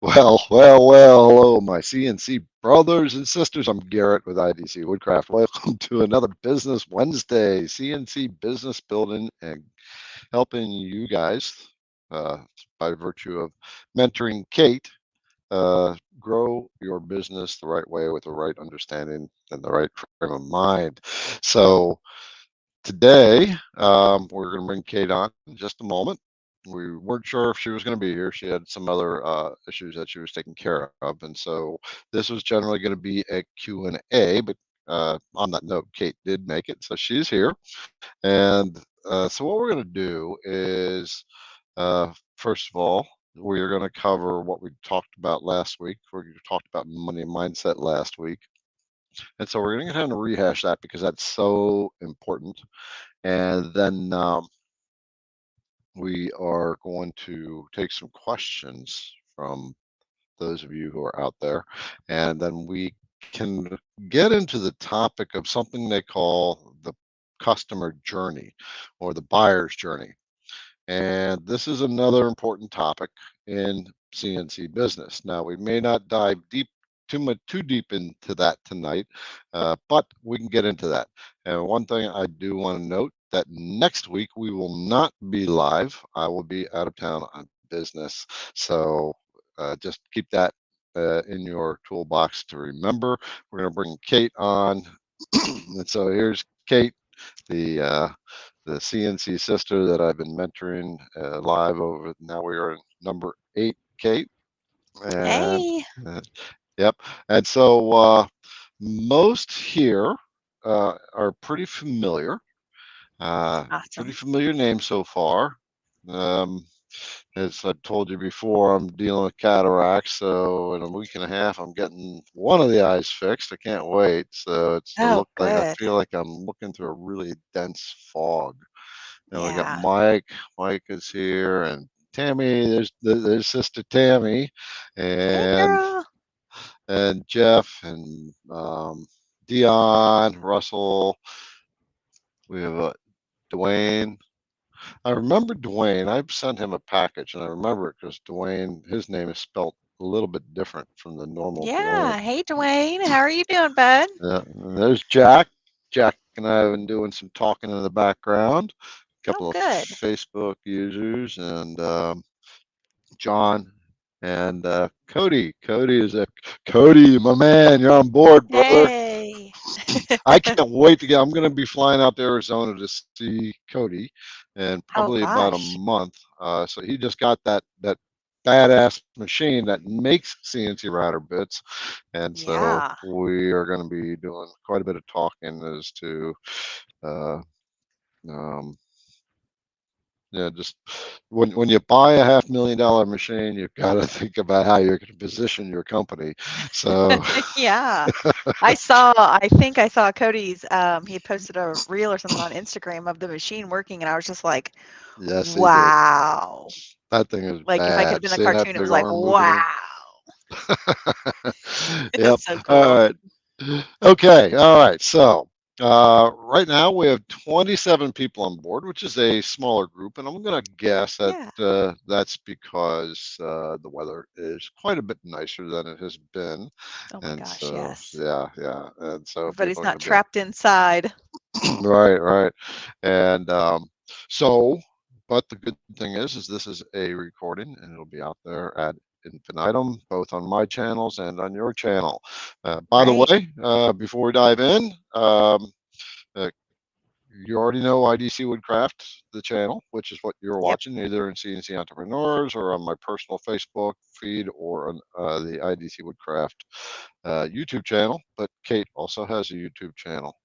Hello, my CNC brothers and sisters. I'm Garrett with IDC Woodcraft. Welcome to another Business Wednesday, CNC business building and helping you guys uh, by virtue of mentoring Kate grow your business the right way with the right understanding and the right frame of mind. So today, we're going to bring Kate on in just a moment. We weren't sure if she was going to be here. She had some other issues that she was taking care of, and so this was generally going to be a Q&A, but on that note, Kate did make it, so she's here. And so what we're going to do is, first of all, we are going to cover what we talked about last week. We talked about money mindset last week, and so we're going to kind of rehash that because that's so important. And then we are going to take some questions from those of you who are out there, and then we can get into the topic of something they call the customer journey or the buyer's journey. And this is another important topic in CNC business. Now, we may not dive too deep into that tonight, but we can get into that. And one thing I do want to note that next week we will not be live. I will be out of town on business. So just keep that in your toolbox to remember. We're going to bring Kate on. And so here's Kate, the the CNC sister that I've been mentoring live over. Now we are in number 8, Kate, and Hey, uh, yep. And so most here are pretty awesome. familiar names so far. Um, as I told you before, I'm dealing with cataracts, so in a week and a half, I'm getting one of the eyes fixed. I can't wait. So Oh, I good. feel like I'm looking through a really dense fog. And we got Yeah. Mike. Mike is here, and Tammy. There's Sister Tammy, Hey, and girl. Jeff and Dion, Russell. We have Dwayne. I remember Dwayne. I've sent him a package, and I remember it because Dwayne, his name is spelled a little bit different from the normal Dwayne. Yeah. Hey, Dwayne. How are you doing, bud? Yeah, and there's Jack. Jack and I have been doing some talking in the background. A Oh, couple of good. Facebook users and John and Cody. Cody, my man. You're on board, brother. Hey. I can't wait to get. I'm going to be flying out to Arizona to see Cody, and Oh, probably about a gosh. month. So he just got that badass machine that makes CNC router bits, and so Yeah. we are going to be doing quite a bit of talking as to. Uh, um, yeah, just when you buy a $500,000 machine, you've got to think about how you're going to position your company. So Yeah. I think I saw Cody's, he had posted a reel or something on Instagram of the machine working, and I was just like, yes, he did. wow. That thing is Like, if I could have bad. been a Seeing that cartoon, it big was like, arm moving. wow. Yep. It's so All cool. right. Okay. All right. So right now we have 27 people on board, which is a smaller group, and I'm going to guess that Yeah. that's because the weather is quite a bit nicer than it has been, Oh my and gosh, so yes. yeah, and so Everybody's people are not going to trapped inside. be right, and so. But the good thing is this is a recording, and it'll be out there at infinitum, both on my channels and on your channel. By the Right. way, before we dive in, uh, you already know IDC Woodcraft, the channel, which is what you're Yep. watching, either in CNC Entrepreneurs or on my personal Facebook feed or on the IDC Woodcraft YouTube channel. But Kate also has a YouTube channel.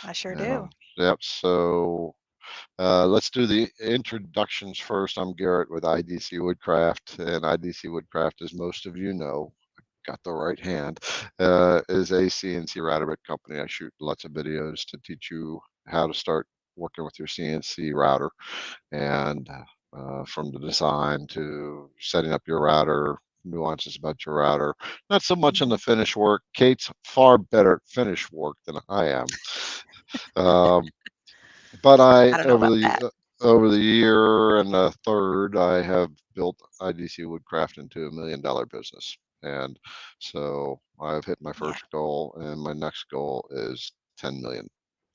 I sure And do. yep, so let's do the introductions first. I'm Garrett with IDC Woodcraft, and IDC Woodcraft, as most of you know, got the right hand, is a CNC router company. I shoot lots of videos to teach you how to start working with your CNC router, and from the design to setting up your router, nuances about your router. Not so much on the Mhm. finish work. Kate's far better at finish work than I am. Um, but I I don't know over about the that. over the year and a third, I have built IDC Woodcraft into $1 million business. And so I've hit my Yeah. first goal, and my next goal is 10 million.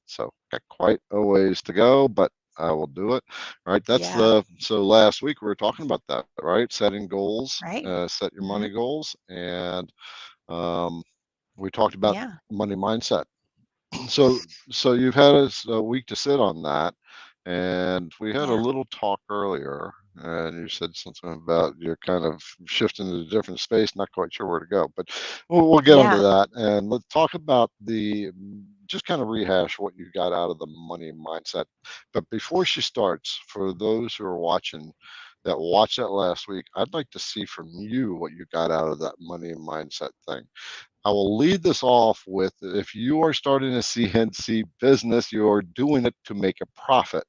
So got quite a ways to go, but I will do it. All right. That's Yeah. the, so last week we were talking about that, right? Setting goals, Right. set your Hmm. money goals. And um, we talked about Yeah. money mindset. So you've had a week to sit on that, and we had a Yeah. little talk earlier, and you said something about you're kind of shifting to a different space, not quite sure where to go, but we'll get into Yeah. that, and let's talk about just kind of rehash what you got out of the money mindset. But before she starts, for those who are watching that watched that last week, I'd like to see from you what you got out of that money mindset thing. I will lead this off with, if you are starting a CNC business, you are doing it to make a profit.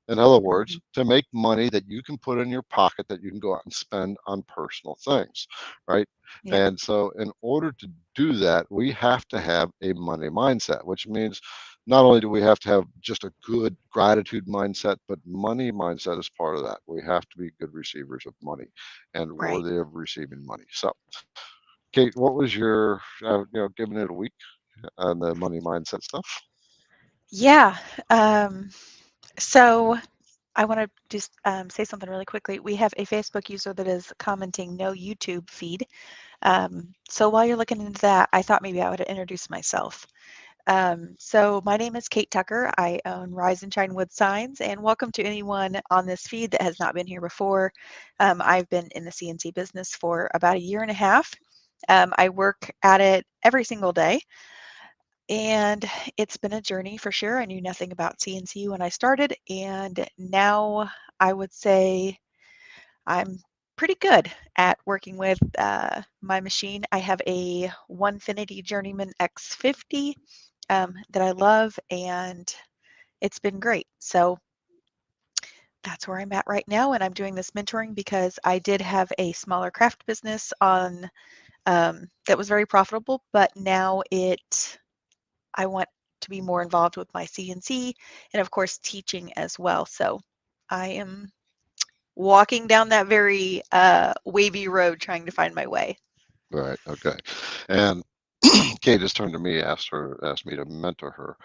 In other words, Hmm. to make money that you can put in your pocket that you can go out and spend on personal things, right? Yeah. And so, in order to do that, we have to have a money mindset, which means not only do we have to have just a good gratitude mindset, but money mindset is part of that. We have to be good receivers of money and Right. worthy of receiving money. So, Kate, what was your, giving it a week on the money mindset stuff? Yeah. Um, so I want to just say something really quickly. We have a Facebook user that is commenting no YouTube feed. So while you're looking into that, I thought maybe I would introduce myself. So my name is Kate Tucker. I own Rise and Shine Wood Signs, and welcome to anyone on this feed that has not been here before. I've been in the CNC business for about a year and a half. I work at it every single day, and it's been a journey for sure. I knew nothing about CNC when I started, and now I would say I'm pretty good at working with my machine. I have a Onefinity Journeyman X50 that I love, and it's been great. So that's where I'm at right now, and I'm doing this mentoring because I did have a smaller craft business on that was very profitable, but now I want to be more involved with my CNC and of course teaching as well. So I am walking down that very wavy road trying to find my way. Right. Okay. And Kate has turned to me, asked me to mentor her.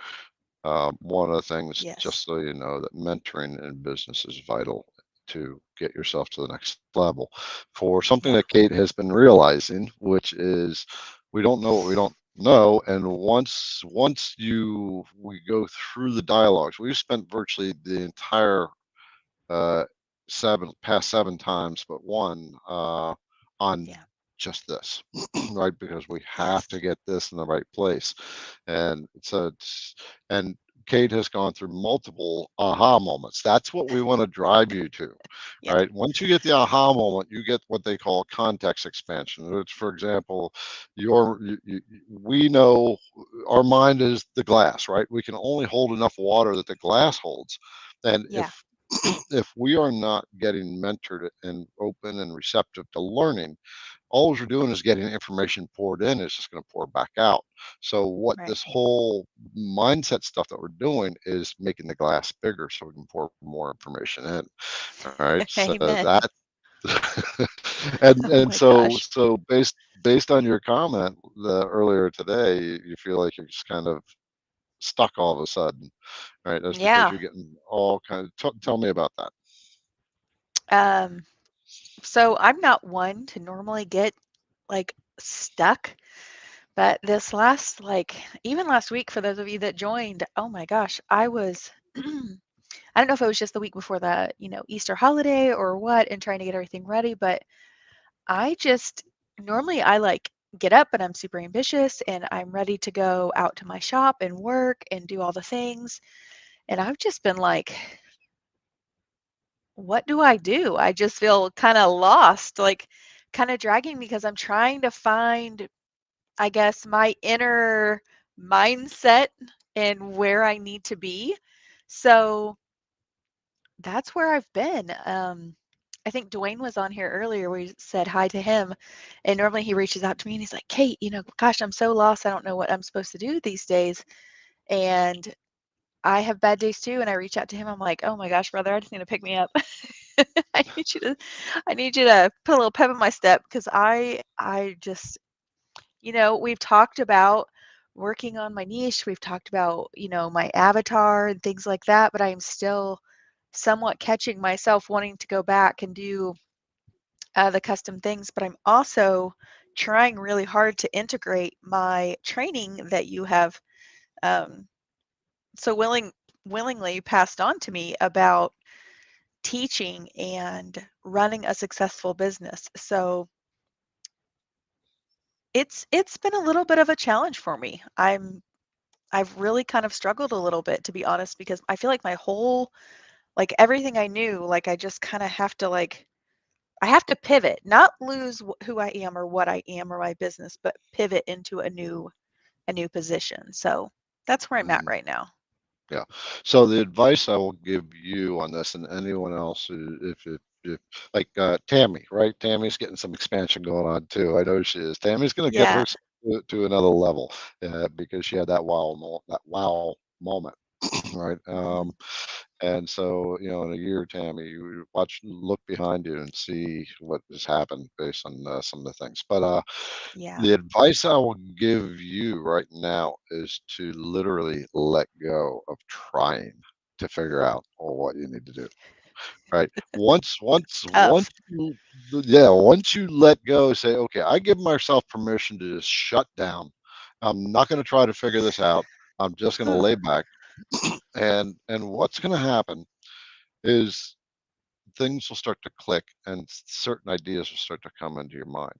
One of the things, Yes. just so you know, that mentoring in business is vital to get yourself to the next level. For something Yeah. that Kate has been realizing, which is we don't know what we don't know, and once we go through the dialogues, we've spent virtually the entire uh, past 7 times, but one on Yeah. just this, right? Because we have Yes. to get this in the right place. And so and Kate has gone through multiple aha moments. That's what we want to drive you to, Yeah. right? Once you get the aha moment, you get what they call context expansion. Which, for example, we know our mind is the glass, right? We can only hold enough water that the glass holds. And Yeah. if we are not getting mentored and open and receptive to learning, all we're doing is getting information poured in. It's just going to pour back out. So what Right. this whole mindset stuff that we're doing is making the glass bigger so we can pour more information in. All right. So Amen. that and Oh and my so gosh. so based on your comment earlier today, you feel like you're just kind of stuck all of a sudden, right? That's because Yeah. you're getting all kind of. Tell me about that. Um, so I'm not one to normally get like stuck, but this last even last week for those of you that joined, oh my gosh, I was I don't know if it was just the week before the, Easter holiday or what and trying to get everything ready, but I just normally I get up and I'm super ambitious and I'm ready to go out to my shop and work and do all the things. And I've just been like, what do I do? I just feel kind of lost, kind of dragging because I'm trying to find, I guess, my inner mindset and where I need to be. So that's where I've been. I think Dwayne was on here earlier. We said hi to him, and normally he reaches out to me and he's like, "Kate, gosh, I'm so lost. I don't know what I'm supposed to do these days." And I have bad days too, and I reach out to him. I'm like, "Oh my gosh, brother, I just need to pick me up. I need you to, I need you to put a little pep in my step because I just, we've talked about working on my niche. We've talked about, my avatar and things like that, but I am still somewhat catching myself wanting to go back and do the custom things. But I'm also trying really hard to integrate my training that you have um, so willingly passed on to me about teaching and running a successful business. So it's been a little bit of a challenge for me. I've really kind of struggled a little bit, to be honest, because I feel like my whole, like everything I knew, like I just kind of have to I have to pivot, not lose who I am or what I am or my business, but pivot into a new position. So that's where I'm at Mhm. right now. Yeah. So the advice I will give you on this and anyone else, if like Tammy, right? Tammy's getting some expansion going on too. I know she is. Tammy's going to get Yeah. her to another level because she had that wow moment, right? Hmm. And so, in a year, Tammy, you look behind you and see what has happened based on some of the things. But Yeah. the advice I will give you right now is to literally let go of trying to figure out what you need to do. Right? Once Tough. yeah, once you let go, say, okay, I give myself permission to just shut down. I'm not going to try to figure this out. I'm just going to lay back. And what's going to happen is things will start to click and certain ideas will start to come into your mind.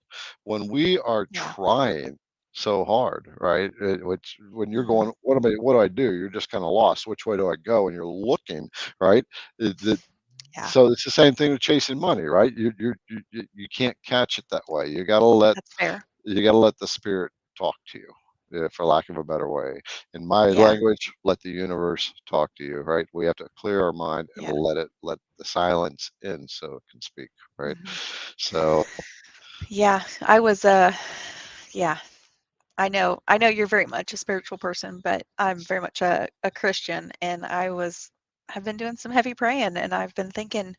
When we are Yeah. trying so hard, right? Which when you're Hmm. going, what do I do? You're just kind of lost. Which way do I go? And you're looking, right? It, Yeah. so it's the same thing with chasing money, right? You can't catch it that way. That's fair. You got to let the spirit talk to you, for lack of a better way. In my Yeah. language, let the universe talk to you, right? We have to clear our mind and Yeah. let the silence in so it can speak, right? Hmm. So, Yeah. Yeah. I know you're very much a spiritual person, but I'm very much a Christian, and I've been doing some heavy praying, and I've been thinking,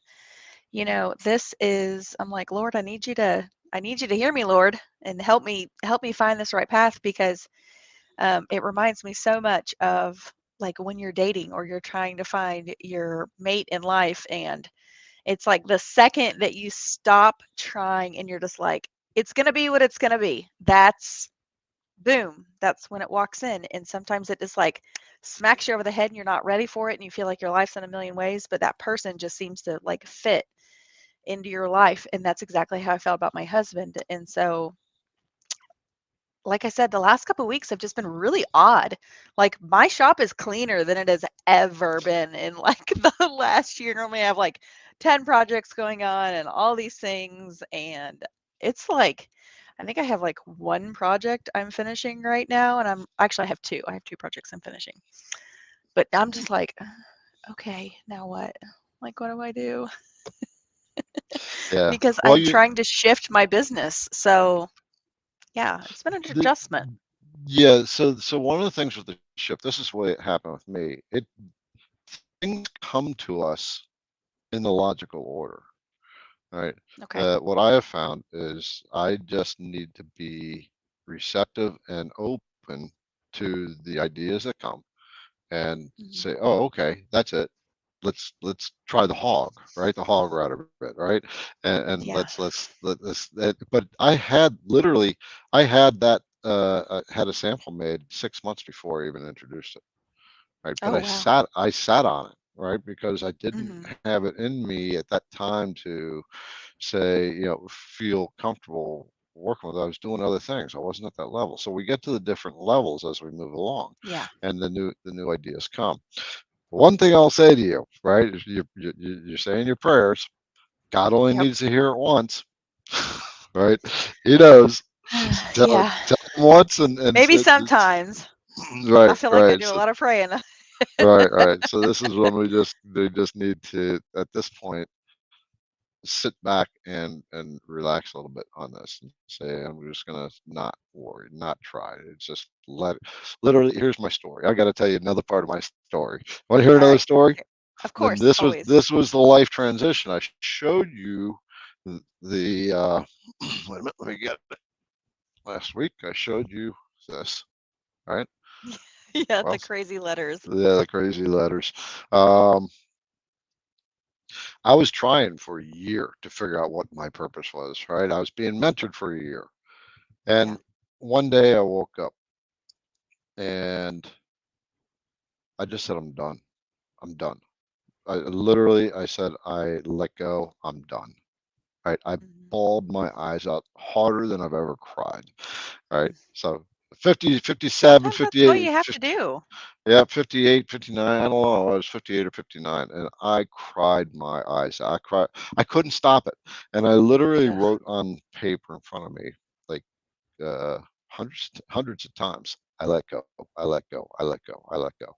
I'm like, Lord, I need you to hear me, Lord, and help me find this right path because it reminds me so much of like when you're dating or you're trying to find your mate in life, and it's like the second that you stop trying and you're just like, it's gonna be what it's gonna be. That's boom, that's when it walks in. And sometimes it just like smacks you over the head and you're not ready for it and you feel like your life's in a million ways, but that person just seems to like fit into your life. And that's exactly how I felt about my husband. And so, like I said, the last couple of weeks have just been really odd. Like my shop is cleaner than it has ever been in like the last year. Normally I have like 10 projects going on and all these things. And it's like, I think I have like one project I'm finishing right now. And I have two. I have two projects I'm finishing. But I'm just like, okay, now what? Like, what do I do? yeah. Because Well, I'm trying to shift my business. So, yeah, it's been an the, adjustment. yeah. So one of the things with the ship, this is what happened with me. Things come to us in the logical order, right? Okay. What I have found is I just need to be receptive and open to the ideas that come and Mhm. say, oh, okay, that's it. Let's try the hog, right? The hog route of it, right? And Yeah. but I had that I had a sample made 6 months before I even introduced it, right? But Oh, wow. I sat on it, right? Because I didn't Mhm. have it in me at that time to say, feel comfortable working with. I was doing other things. I wasn't at that level. So we get to the different levels as we move along, Yeah. and the new ideas come. One thing I'll say to you, right, is you're saying your prayers. God only Yep. needs to hear it once, right? He knows. Yeah. Tell him once, and Maybe sometimes. I right, feel like I right. do a So lot of praying. right, right. So this is when we just need to at this point sit back and relax a little bit on this and say, I'm just gonna not worry, not try. It's just let it. Literally, here's my story. I got to tell you another part of my story. Want to hear All another right. story? Okay. Of Then course, always. this was the life transition. I showed you the wait a minute, let me get it. Last week I showed you this, right? Yeah, the Well, crazy letters. yeah, the crazy letters. Um, I was trying for a year to figure out what my purpose was, right? I was being mentored for a year. Yeah. And one day I woke up and I just said, I'm done. I'm done. I said, I let go. I'm done. Right. I Mhm. bawled my eyes out harder than I've ever cried. Right. So 50, 57, Sometimes that's all 58, you have to 50, do. yeah, 58, 59. I don't know. I was 58 or 59. And I cried my eyes out. I cried. I couldn't stop it. And I literally Ugh. wrote on paper in front of me, like hundreds of times. I let go. I let go. I let go. I let go.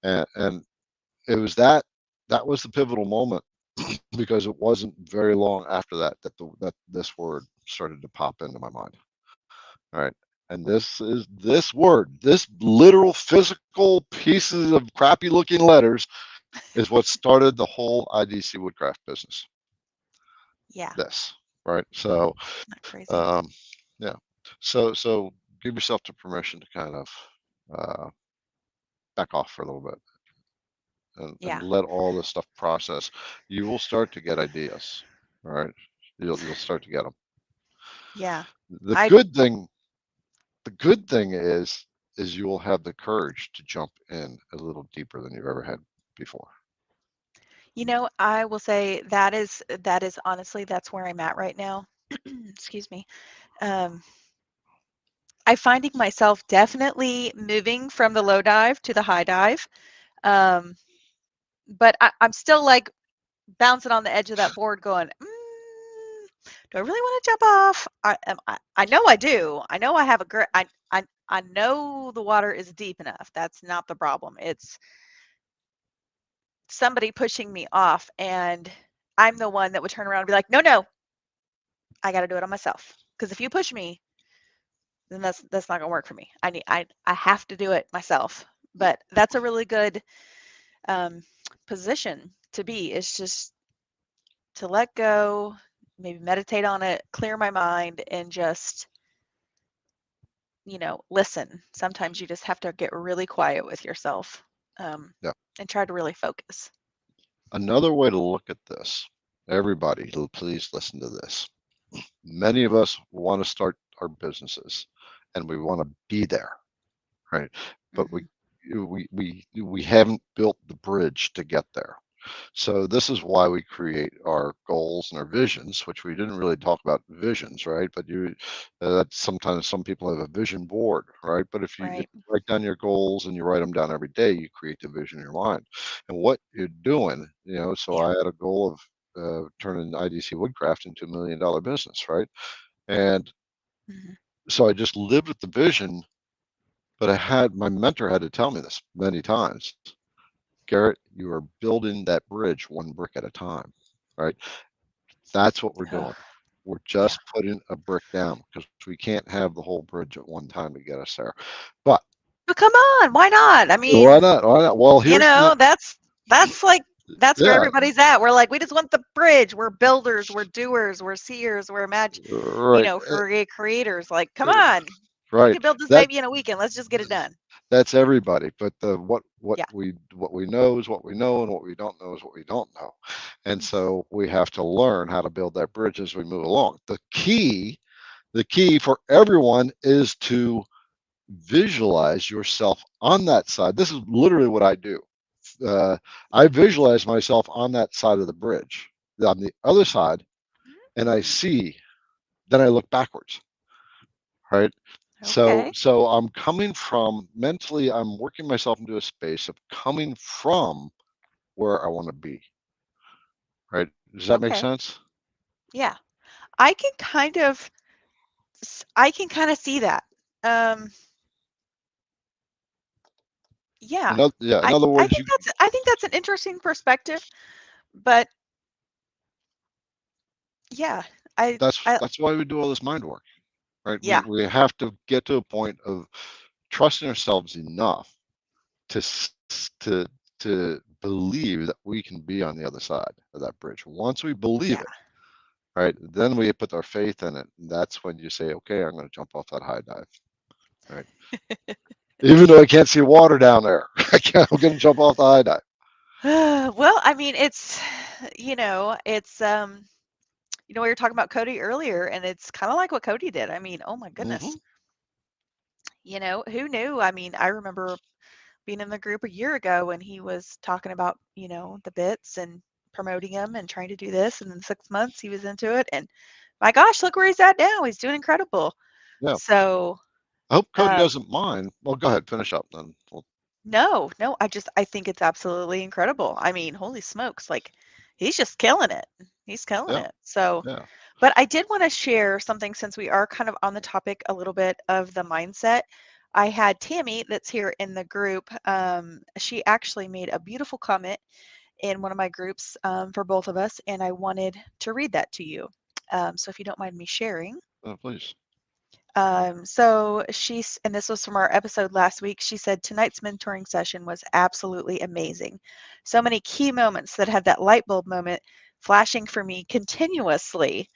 And it was that was the pivotal moment because it wasn't very long after that this word started to pop into my mind. All right. And this word, this literal physical pieces of crappy looking letters is what started the whole IDC Woodcraft business. Yeah, This, right? So, not crazy. um, yeah. So give yourself the permission to kind of uh, back off for a little bit and Yeah. let all this stuff process. You will start to get ideas. All right. You'll start to get them. Yeah. The I, good thing, the good thing is you will have the courage to jump in a little deeper than you've ever had before. I will say that is honestly that's where I'm at right now. Excuse me. Um, I'm finding myself definitely moving from the low dive to the high dive. Um, but I'm still like bouncing on the edge of that board going, do I really want to jump off? I know I do. I know I have a great, I know the water is deep enough. That's not the problem. It's somebody pushing me off, and I'm the one that would turn around and be like, no, no, I got to do it on myself. Because if you push me, then that's not gonna work for me. I have to do it myself. But that's a really good um, position to be. Is just to let go, maybe meditate on it, clear my mind, and just listen. Sometimes you just have to get really quiet with yourself um, Yeah. and try to really focus. Another way to look at this, everybody, please listen to this. Many of us want to start our businesses and we want to be there, right? But Hmm. we haven't built the bridge to get there. So this is why we create our goals and our visions, which we didn't really talk about visions, right? But sometimes some people have a vision board, right? But if Right. you write down your goals and you write them down every day, you create the vision in your mind. And what you're doing, so Yeah. I had a goal of turning IDC Woodcraft into $1 million business, right? And Hmm. so I just lived with the vision, but my mentor had to tell me this many times. Garrett, you are building that bridge one brick at a time, right? That's what we're doing. We're Yeah. just putting a brick down because we can't have the whole bridge at one time to get us there. But But come on, why not? I why mean, not? Why not? Well, here's the that's like that's where yeah, everybody's at. We're like, we just want the bridge. We're builders, we're doers, we're seers, we're right, creators. Like, come uh, on, we right. could build this That baby in a weekend. Let's just get it done. that's everybody. But Yeah. what we know is what we know, and what we don't know is what we don't know. And so we have to learn how to build that bridge as we move along. The key for everyone is to visualize yourself on that side. This is literally what I do. Uh, I visualize myself on that side of the bridge, on the other side, and I Mm, see. Then I look backwards, right? So, okay. so I'm coming from mentally. I'm working myself into a space of coming from where I want to be, right? Does that make Okay. sense? Yeah. I can kind of I can kind of see that. Um, yeah. Yeah. In I other I words, think that's I think that's an interesting perspective, but Yeah. I That's I that's why we do all this mind work, right? We yeah. we have to get to a point of trusting ourselves enough to to believe that we can be on the other side of that bridge. Once we believe Yeah. it, right, then we put our faith in it. And that's when you say, okay, I'm going to jump off that high dive, right? Even though I can't see water down there, I'm going to jump off the high dive. Well, I mean, it's we were talking about Cody earlier, and it's kind of like what Cody did. I mean, oh my Hmm. goodness. Who knew? I mean, I remember being in the group a year ago when he was talking about, the bits and promoting them and trying to do this. And in 6 months, he was into it. And my gosh, look where he's at now. He's doing incredible. Yeah. So, I hope Cody um, doesn't mind. Well, go ahead, finish up then. Well, no, no, I think it's absolutely incredible. I mean, holy smokes, like he's just killing it. He's killing yeah, it. So, yeah. but I did want to share something since we are kind of on the topic a little bit of the mindset. I had Tammy that's here in the group. She actually made a beautiful comment in one of my groups for both of us, and I wanted to read that to you. So if you don't mind me sharing. Please. And this was from our episode last week. She said, tonight's mentoring session was absolutely amazing. So many key moments that had that light bulb moment flashing for me continuously.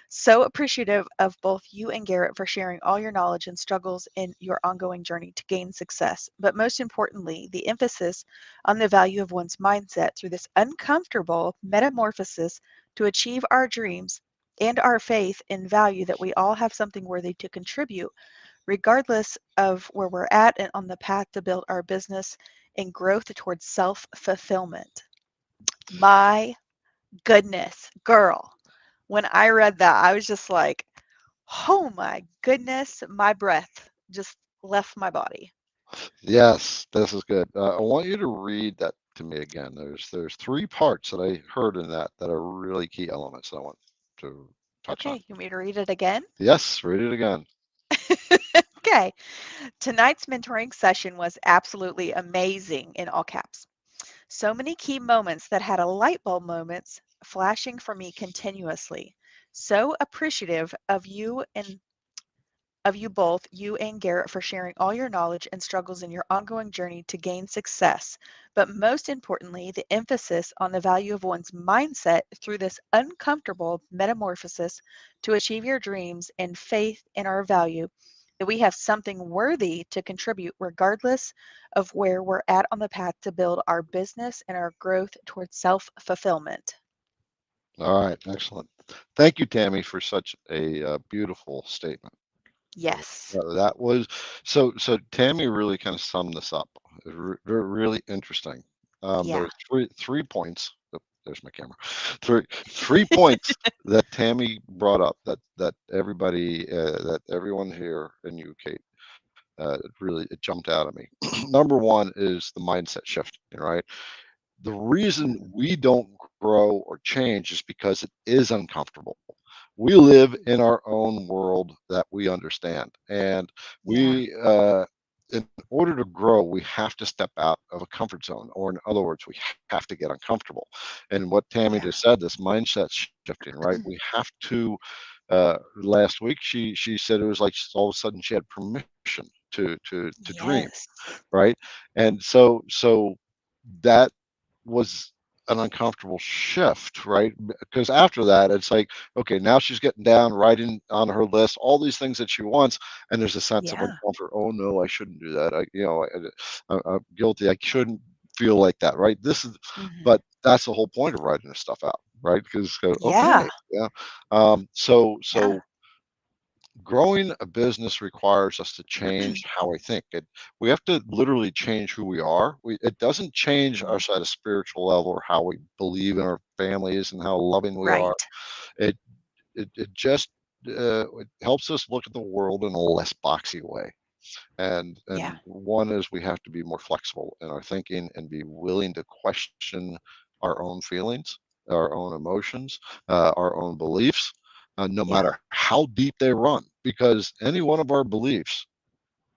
So appreciative of both you and Garrett for sharing all your knowledge and struggles in your ongoing journey to gain success. But most importantly, the emphasis on the value of one's mindset through this uncomfortable metamorphosis to achieve our dreams and our faith in value that we all have something worthy to contribute, regardless of where we're at and on the path to build our business and growth towards self fulfillment. My goodness, girl. When I read that, I was just like, oh my goodness, my breath just left my body. Yes, this is good. I want you to read that to me again. There's three parts that I heard in that that are really key elements that I want to touch on. Okay, you want me to read it again? Yes, read it again. Okay. Tonight's mentoring session was absolutely amazing in all caps. So many key moments that had a light bulb moments flashing for me continuously. So appreciative of you both, you and Garrett, for sharing all your knowledge and struggles in your ongoing journey to gain success. But most importantly, the emphasis on the value of one's mindset through this uncomfortable metamorphosis to achieve your dreams and faith in our value that we have something worthy to contribute regardless of where we're at on the path to build our business and our growth towards self fulfillment. All right, excellent. Thank you, Tammy, for such a beautiful statement. Yes. That was so. Tammy really kind of summed this up. It was really interesting. There Yeah. were three points. Oh, there's my camera. Three points that Tammy brought up that everybody that everyone here in UK really it jumped out at me. Number one is the mindset shifting, right? The reason Mhm. we don't grow or change is because it is uncomfortable. We live in our own world that we understand, and Yeah. in order to grow, we have to step out of a comfort zone, or in other words, we have to get uncomfortable. And what Tammy Yeah. just said, this mindset shifting, right? We have to. Last week, she said it was like all of a sudden she had permission to dream, Yes. right? And so that was an uncomfortable shift, right? Because after that, it's like, okay, now she's getting down, writing on her list all these things that she wants, and there's a sense of Yeah. uncomfort. Oh no, I shouldn't do that. I'm guilty. I shouldn't feel like that, right? Mhm. But that's the whole point of writing this stuff out, right? Because Yeah. okay, yeah. So Yeah. growing a business requires us to change how we think. We have to literally change who we are. It doesn't change Mhm. us at a spiritual level or how we believe in our families and how loving we are. Right. It it just it helps us look at the world in a less boxy way. Yeah. And one is we have to be more flexible in our thinking and be willing to question our own feelings, our own emotions, our own beliefs, no Yeah. matter how deep they run, because any one of our beliefs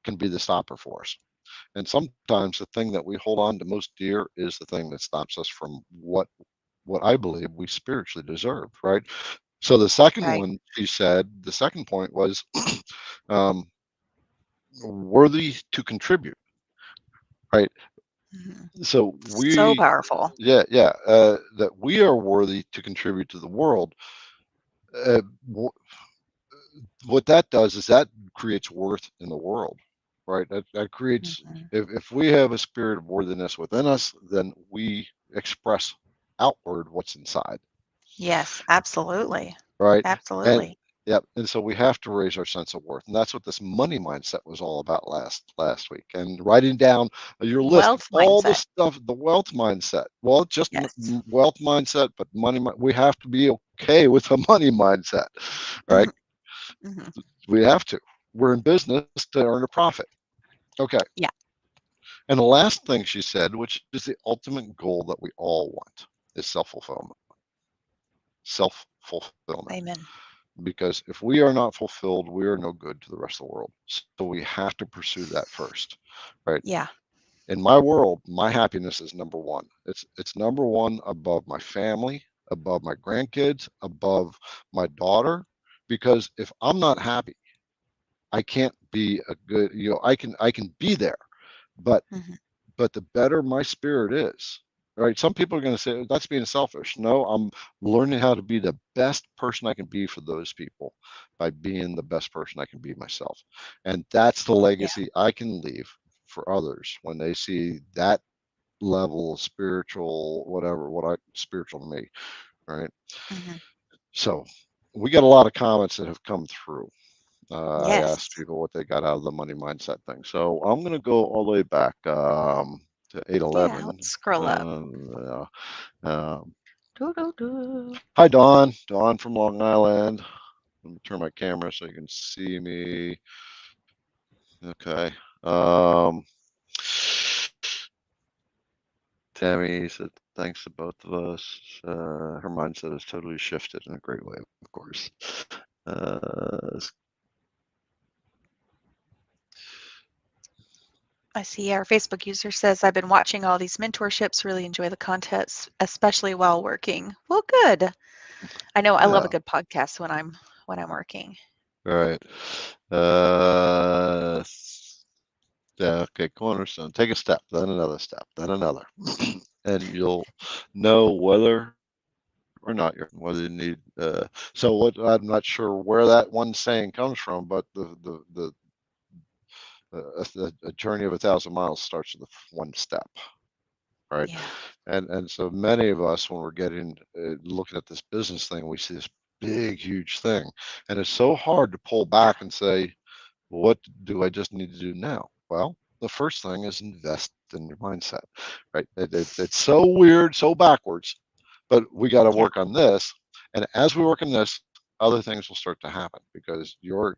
can be the stopper for us. And sometimes the thing that we hold on to most dear is the thing that stops us from what I believe we spiritually deserve, right? So the second Right. one, she said, the second point was um, worthy to contribute, right? Mhm. So So powerful. that we are worthy to contribute to the world. Uh, what that does is that creates worth in the world, right? That creates, Mhm. if we have a spirit of worthiness within us, then we express outward what's inside, Yes, absolutely. right? And Absolutely. yep, and so we have to raise our sense of worth, and that's what this money mindset was all about last week. And writing down your list of Wealth all the mindset. stuff, the wealth mindset. Well, just Yes. wealth mindset, but we have to be okay with a money mindset, right? Mhm. Mhm. We have to. We're in business to earn a profit. Okay. Yeah. And the last thing she said, which is the ultimate goal that we all want, is self-fulfillment. Self-fulfillment. Amen. Because if we are not fulfilled, we are no good to the rest of the world. So we have to pursue that first, right? Yeah. In my world, my happiness is number one. It's number one above my family, above my grandkids, above my daughter. Because if I'm not happy, I can't be a good, I can be there, but Mhm. but the better my spirit is, right? Some people are going to say that's being selfish. No, I'm learning how to be the best person I can be for those people by being the best person I can be myself. And that's the Yeah. legacy I can leave for others when they see that level of spiritual, whatever, spiritual to me, right? Mhm. So we got a lot of comments that have come through. I Yes. asked people what they got out of the money mindset thing. So I'm going to go all the way back to Yeah. 811. Let's scroll up. Yeah. Um, Do, do, do. Hi, Dawn. Dawn from Long Island. Let me turn my camera so you can see me. Okay. Um, Tammy said, thanks to both of us. Her mindset has totally shifted in a great way, of course. Uh, I see our Facebook user says, I've been watching all these mentorships, really enjoy the content, especially while working. Well, good. I know I love a yeah. good podcast when I'm working. All right. Uh, Yeah, okay, cornerstone. Take a step, then another step, then another. And you'll know whether or not you're whether you need so what I'm not sure where that one saying comes from, but a journey of 1,000 miles starts with one step, right? Yeah. And so many of us, when we're getting looking at this business thing, we see this big, huge thing, and it's so hard to pull Yeah. back and say, what do I just need to do now? Well, the first thing is invest in your mindset, right? It's so weird, so backwards, but we got to Yeah. work on this. And as we work on this, other things will start to happen because your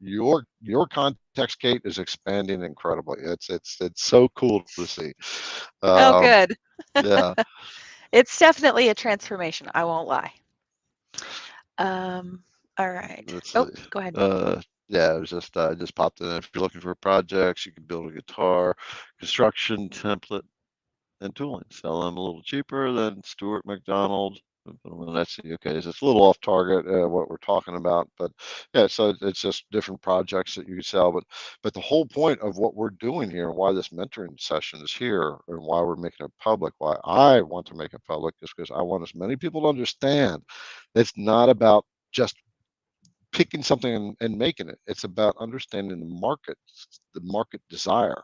context, Kate, is expanding incredibly. It's so cool to see. Oh, Um, good. yeah, It's definitely a transformation. I won't lie. Um, all right. let's Oh, see. go ahead. Yeah, it was just I just popped in. If you're looking for projects, you can build a guitar, construction template and tooling. Sell them a little cheaper than Stuart McDonald. Put them on Etsy. Okay, so it's a little off target what we're talking about, but yeah, so it's just different projects that you sell. But the whole point of what we're doing here, and why this mentoring session is here, and why we're making it public, why I want to make it public, is because I want as many people to understand it's not about just picking something and making it. It's about understanding the market desire.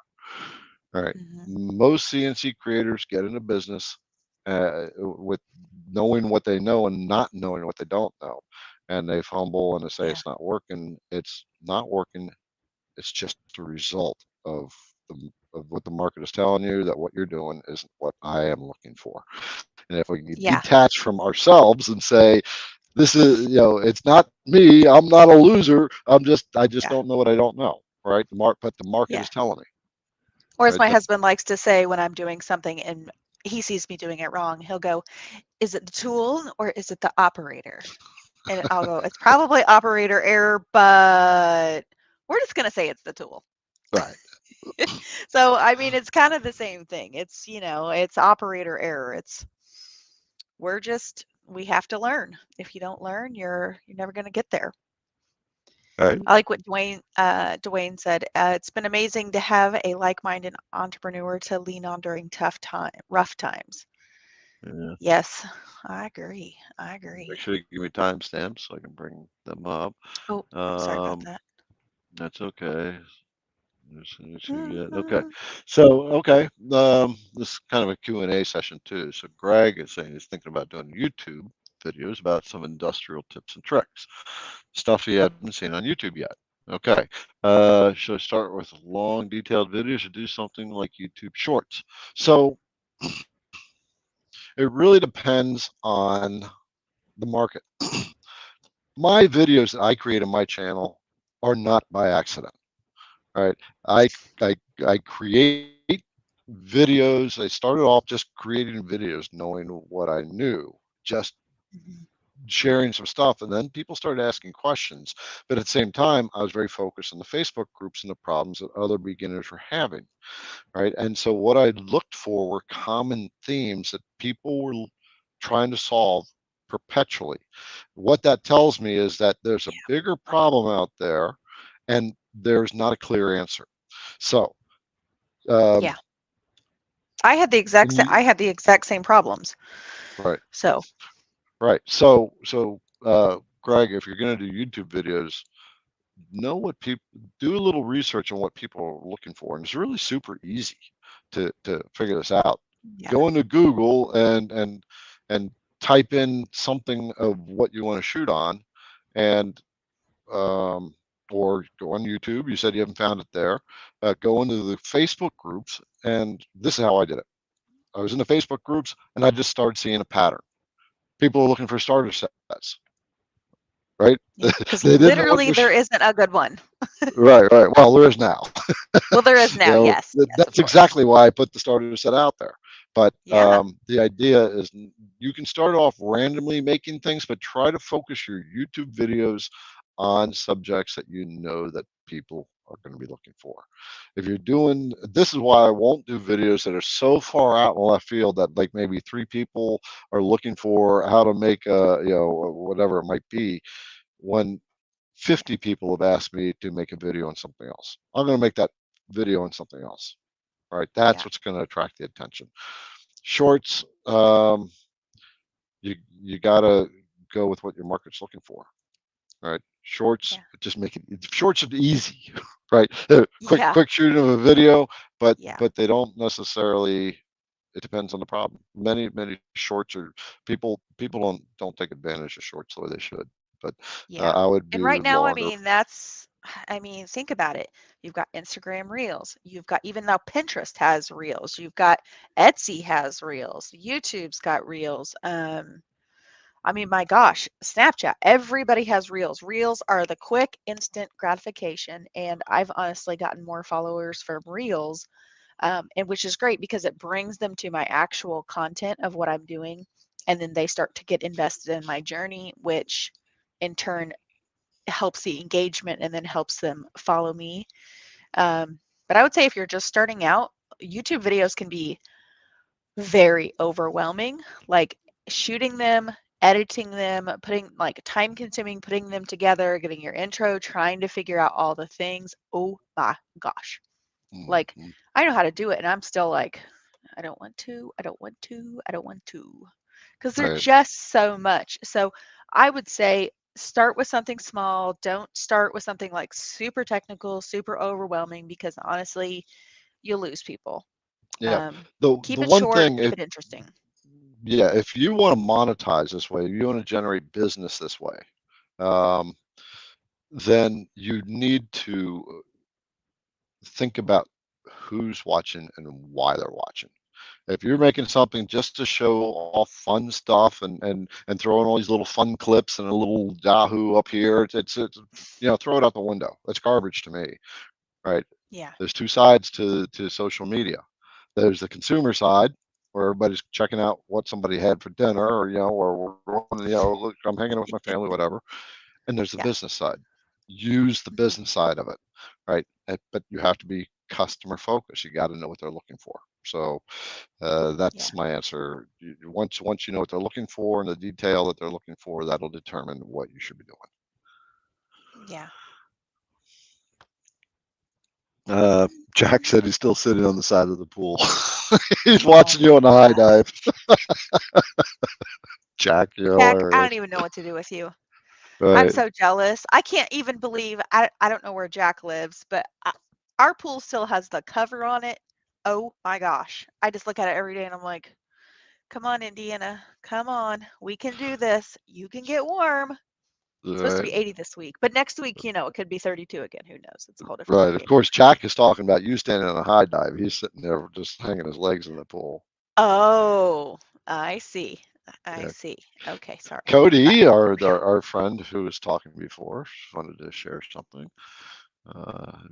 All right. Hmm. Most CNC creators get into business with knowing what they know and not knowing what they don't know. And they fumble and they say Yeah. it's not working. It's not working. It's just a result of what the market is telling you, that what you're doing isn't what I am looking for. And if we can Yeah. detach from ourselves and say, this is, it's not me. I'm not a loser. I just Yeah. don't know what I don't know. Right. But the market Yeah. is telling me. Or as Right. my husband likes to say when I'm doing something and he sees me doing it wrong, he'll go, is it the tool or is it the operator? And I'll go, it's probably operator error, but we're just going to say it's the tool. Right. So, I mean, it's kind of the same thing. It's, it's operator error. We're just we have to learn. If you don't learn, you're never going to get there. Right. I like what Dwayne said. It's been amazing to have a like-minded entrepreneur to lean on during rough times. Yeah. Yes, I agree. I Make agree. sure you give me timestamps so I can bring them up. Oh, sorry about Um, that. that's okay. Okay. So, okay. This is kind of a Q&A session too. So Greg is saying he's thinking about doing YouTube videos about some industrial tips and tricks, stuff he hadn't seen on YouTube yet. Okay. Should I start with long, detailed videos or do something like YouTube Shorts? So it really depends on the market. My videos that I create on my channel are not by accident. Right. I I I create videos. I started off just creating videos knowing what I knew, just Mhm. sharing some stuff, and then people started asking questions. But at the same time, I was very focused on the Facebook groups and the problems that other beginners were having. Right. And so what I looked for were common themes that people were trying to solve perpetually. What that tells me is that there's a bigger problem out there and there's not a clear answer. So, um, Yeah, and you, I had the exact same problems. right, So, right. So, Greg, if you're going to do YouTube videos, know what people do a little research on what people are looking for, and it's really super easy to figure this out. yeah, Go into Google and type in something of what you want to shoot on, and um, or go on YouTube. You said you haven't found it there. Go into the Facebook groups, and this is how I did it. I was in the Facebook groups, and I just started seeing a pattern. People are looking for starter sets, right? yeah. They Because didn't know what literally was there isn't a good one. right, right. Well, there is now. Well, there is You now. know, Yes, yes, of that's course. exactly why I put the starter set out there. But Yeah, the idea is you can start off randomly making things, but try to focus your YouTube videos on subjects that you know that people are going to be looking for. If you're doing, this is why I won't do videos that are so far out in left field that like maybe three people are looking for how to make a, whatever it might be, when 50 people have asked me to make a video on something else. I'm going to make that video on something else. All right, that's yeah, what's going to attract the attention. Shorts, you got to go with what your market's looking for. All right, shorts yeah, just make it. Shorts are easy, right? Quick, yeah, quick shooting of a video, but yeah, but they don't necessarily. It depends on the problem. Many shorts are people don't take advantage of shorts the way they should. But yeah. I would And do right now, longer. I mean, think about it. You've got Instagram Reels. You've got even now Pinterest has Reels. You've got Etsy has Reels. YouTube's got Reels. I mean, my gosh, Snapchat, everybody has Reels. Reels are the quick, instant gratification. And I've honestly gotten more followers from Reels, and which is great because it brings them to my actual content of what I'm doing. And then they start to get invested in my journey, which in turn helps the engagement and then helps them follow me. But I would say if you're just starting out, YouTube videos can be very overwhelming. Like shooting them, editing them, putting like time consuming, putting them together, getting your intro, trying to figure out all the things. Oh my gosh. Like Mhm. I know how to do it and I'm still like, I don't want to, I don't want to, I don't want to. Because they're Right. just so much. So I would say start with something small. Don't start with something like super technical, super overwhelming, because honestly, you'll lose people. Yeah. Um, The keep it one short, thing, keep if it interesting. yeah, if you want to monetize this way, you want to generate business this way, um, then you need to think about who's watching and why they're watching. If you're making something just to show off fun stuff and throwing all these little fun clips and a little Yahoo up here, it's throw it out the window. That's garbage to me, right? Yeah, There's two sides to social media. There's the consumer side where everybody's checking out what somebody had for dinner, or or we're going, look, I'm hanging out with my family, whatever. And there's the yeah, business side. Use the mhm, business side of it, right? But you have to be customer focus. You got to know what they're looking for. So Yeah. that's my answer. Once you know what they're looking for and the detail that they're looking for, that'll determine what you should be doing. Yeah. Jack said he's still sitting on the side of the pool. He's Oh watching you my on the high God. dive. Jack, you're Jack, I don't hilarious. even know what to do with you. I'm Right, so jealous. I can't even believe I don't know where Jack lives, but our pool still has the cover on it. Oh my gosh. I just look at it every day and I'm like, come on, Indiana. Come on. We can do this. You can get warm. It's supposed to right, be 80 this week, but next week, it could be 32 again. Who knows? It's a whole different right. Of ballgame. course, Jack is talking about you standing on a high dive. He's sitting there just hanging his legs in the pool. Oh, I see. I Yeah. see. Okay, sorry. Cody, Phew. our friend who was talking before, wanted to share something.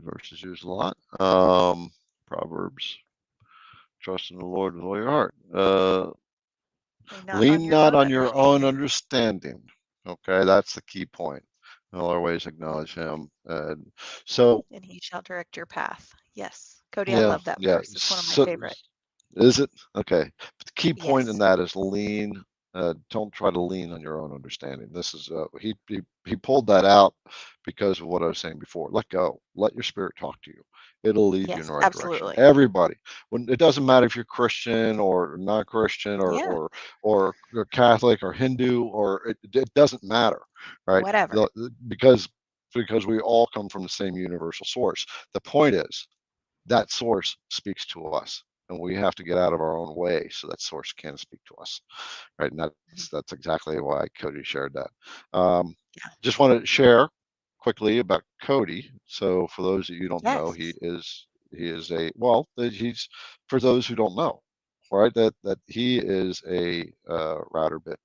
Verses used a lot. Proverbs, trust in the Lord with all your heart. Lean not on Lean your not own on your own understanding, understanding. Okay, that's the key point. In all our ways, acknowledge mhm, Him. And so, and he shall direct your path. Yes. Cody, I yeah, love that yeah. verse. It's one of my So, favorite. is it? Okay. But the key point in Yes. that is lean. Don't try to lean on your own understanding. This is he pulled that out because of what I was saying before. Let go. Let your spirit talk to you. It'll lead you in Yes, the right direction. absolutely. Everybody. When it doesn't matter if you're Christian or not Christian Yeah, or Catholic or Hindu or it doesn't matter, right? whatever. Because we all come from the same universal source. The point is that source speaks to us and we have to get out of our own way so that source can speak to us, right? And Mhm. that's exactly why Cody shared that. um, Yeah. just want to share quickly about Cody. So for those that you don't know, Yes. he is a well he's for those who don't know, right, that he is a router bit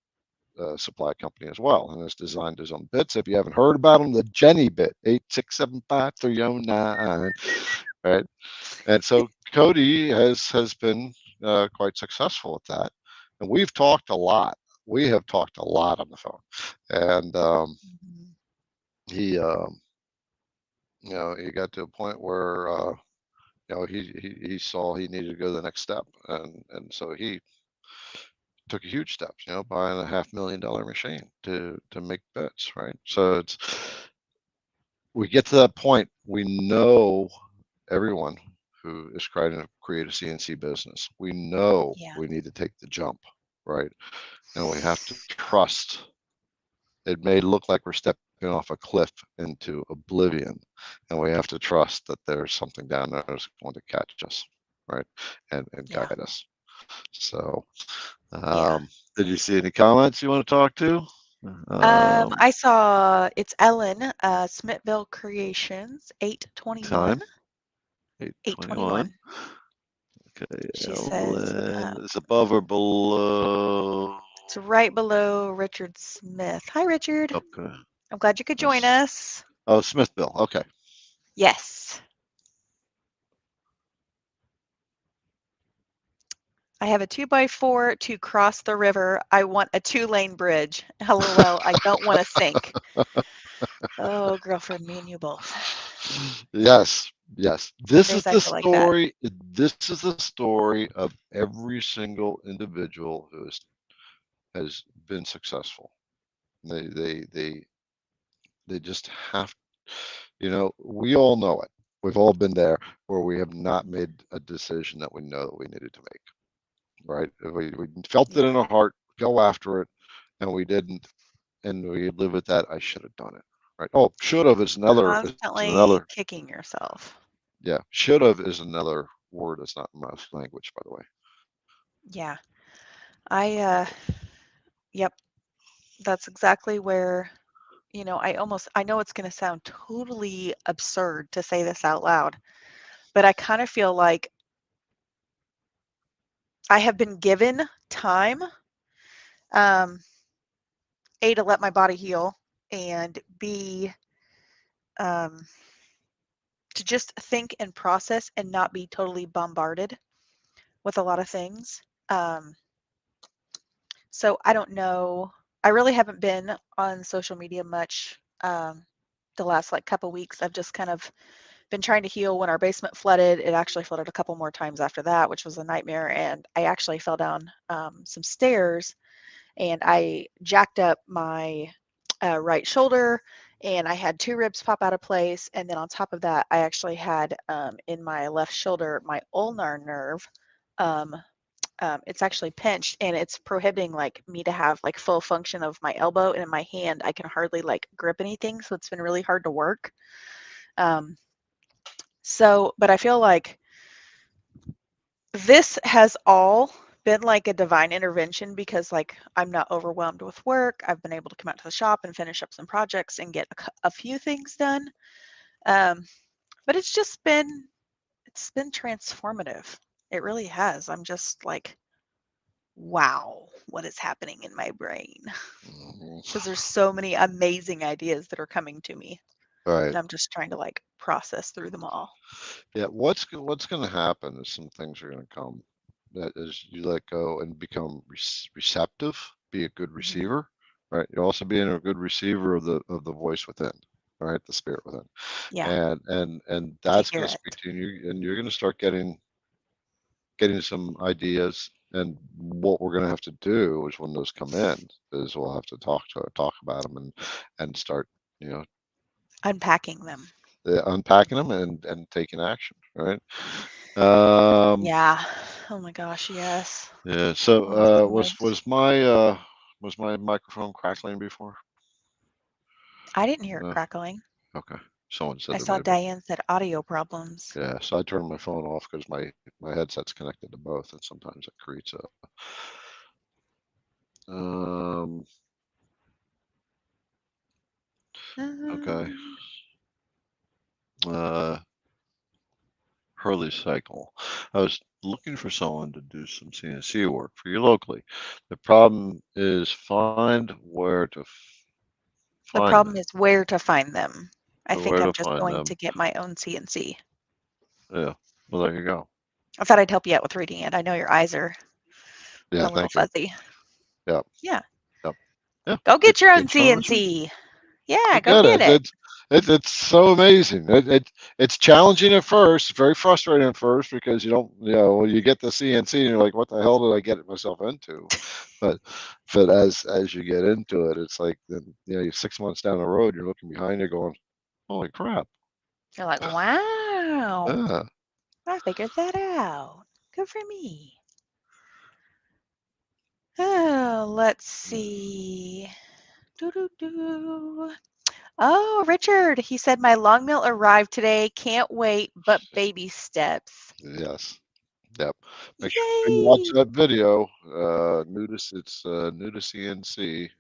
supply company as well, and has designed his own bits. If you haven't heard about him, the Jenny bit 8675309, right? And so Cody has been quite successful at that, and we've talked a lot. We have talked a lot on the phone, and Mhm. he, he got to a point where he saw he needed to go to the next step, and so he took a huge step, buying $500,000 machine to make bits, right? So we get to that point. We know everyone who is trying to create a CNC business. We know Yeah. we need to take the jump, right? And we have to trust. It may look like we're stepping off a cliff into oblivion, and we have to trust that there's something down there that's going to catch us, right? And Yeah. guide us. So, Yeah. did you see any comments you want to talk to? I saw it's Ellen, Smithville Creations, 821. Time 821. 821. Okay, She says, Ellen is above or below? it's right below Richard Smith. Hi, Richard. Okay. I'm glad you could join That's, us. oh, Smithville. Okay. Yes. I have a 2x4 to cross the river. I want a 2-lane bridge. LOL. I don't want to sink. Oh, girlfriend, me and you both. Yes, yes. Some This is days I the feel like that. story. This is the story of every single individual who has been successful. They they they they just have. We all know it. We've all been there where we have not made a decision that we know that we needed to make. Right? We felt it Yeah. in our heart, go after it, and we didn't, and we live with that. I should have done it. Right? Oh, should have is Constantly another. kicking yourself. Yeah, should have is another word that's not in my language, by the way. Yeah. I, yep. That's exactly where, I know it's going to sound totally absurd to say this out loud, but I kind of feel like I have been given time, um, A, to let my body heal, and B, um, to just think and process and not be totally bombarded with a lot of things. Um, so I don't know. I really haven't been on social media much the last like couple weeks. I've just kind of been trying to heal when our basement flooded. It actually flooded a couple more times after that, which was a nightmare. And I actually fell down some stairs and I jacked up my right shoulder and I had two ribs pop out of place. And then on top of that, I actually had in my left shoulder, my ulnar nerve. Um, it's actually pinched and it's prohibiting like me to have like full function of my elbow, and in my hand I can hardly like grip anything, so it's been really hard to work. um, but I feel like this has all been like a divine intervention because like I'm not overwhelmed with work. I've been able to come out to the shop and finish up some projects and get a few things done. um, but it's been transformative. It really has. I'm just like, wow, what is happening in my brain? Because there's so many amazing ideas that are coming to me, Right. and I'm just trying to like process through them all. Yeah. What's going to happen is some things are going to come that as you let go and become receptive, be a good Hmm. receiver, right? You're also being a good receiver of the voice within, right? The spirit within, Yeah, and to that's hear going to speak it. to you, and you're going to start getting some ideas. And what we're going to have to do is when those come in, is we'll have to talk about them and start, you know, Unpacking them. unpacking them and taking action, right? Um, Yeah. Oh my gosh, yes. yeah. So, Oh, so much. was my microphone crackling before? I didn't hear it No. crackling. Okay. Someone I said there saw might have been. Diane said audio problems. Yeah. So I turned my phone off because my headset's connected to both, and sometimes it creates a. Um. Okay. Um, Uh. Hurley cycle. I was looking for someone to do some CNC work for you locally. The problem is find where to the find problem them. is where to find them. I think Where I'm to just find going them. to get my own CNC. Yeah. Well, there you go. I thought I'd help you out with reading it. I know your eyes are Yeah. a little Thank you. fuzzy. Yeah. Yeah. Yep. Yeah. Go get your own Good showmanship. CNC. Yeah, I go get get it. it. It's so amazing. It's challenging at first, very frustrating at first because you don't, you get the CNC and you're like, what the hell did I get myself into? But as you get into it, it's like then you're 6 months down the road, you're looking behind you going, holy crap. You're like, wow, Yeah. I figured that out. Good for me. Oh, let's see. Doo doo doo. Oh, Richard, he said my long meal arrived today. Can't wait, but baby steps. Yes. Yep. Make sure you watch Yay! that video. It's new to CNC.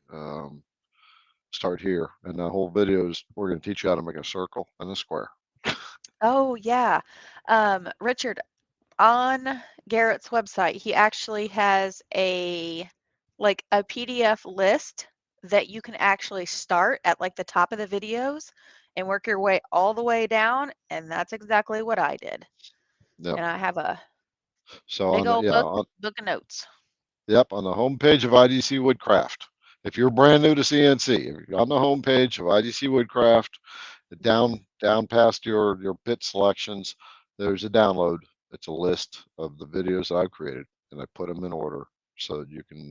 Start here, and the whole video is we're going to teach you how to make a circle and a square. Oh, yeah. Richard, on Garrett's website, he actually has a PDF list that you can actually start at like the top of the videos and work your way all the way down, and that's exactly what I did. Yep. And I have a So big on the old yeah, book of notes. yep, on the homepage of IDC Woodcraft. If you're brand new to CNC, if you're on the homepage of IDC Woodcraft, down past your bit selections, there's a download. It's a list of the videos that I've created, and I put them in order so that you can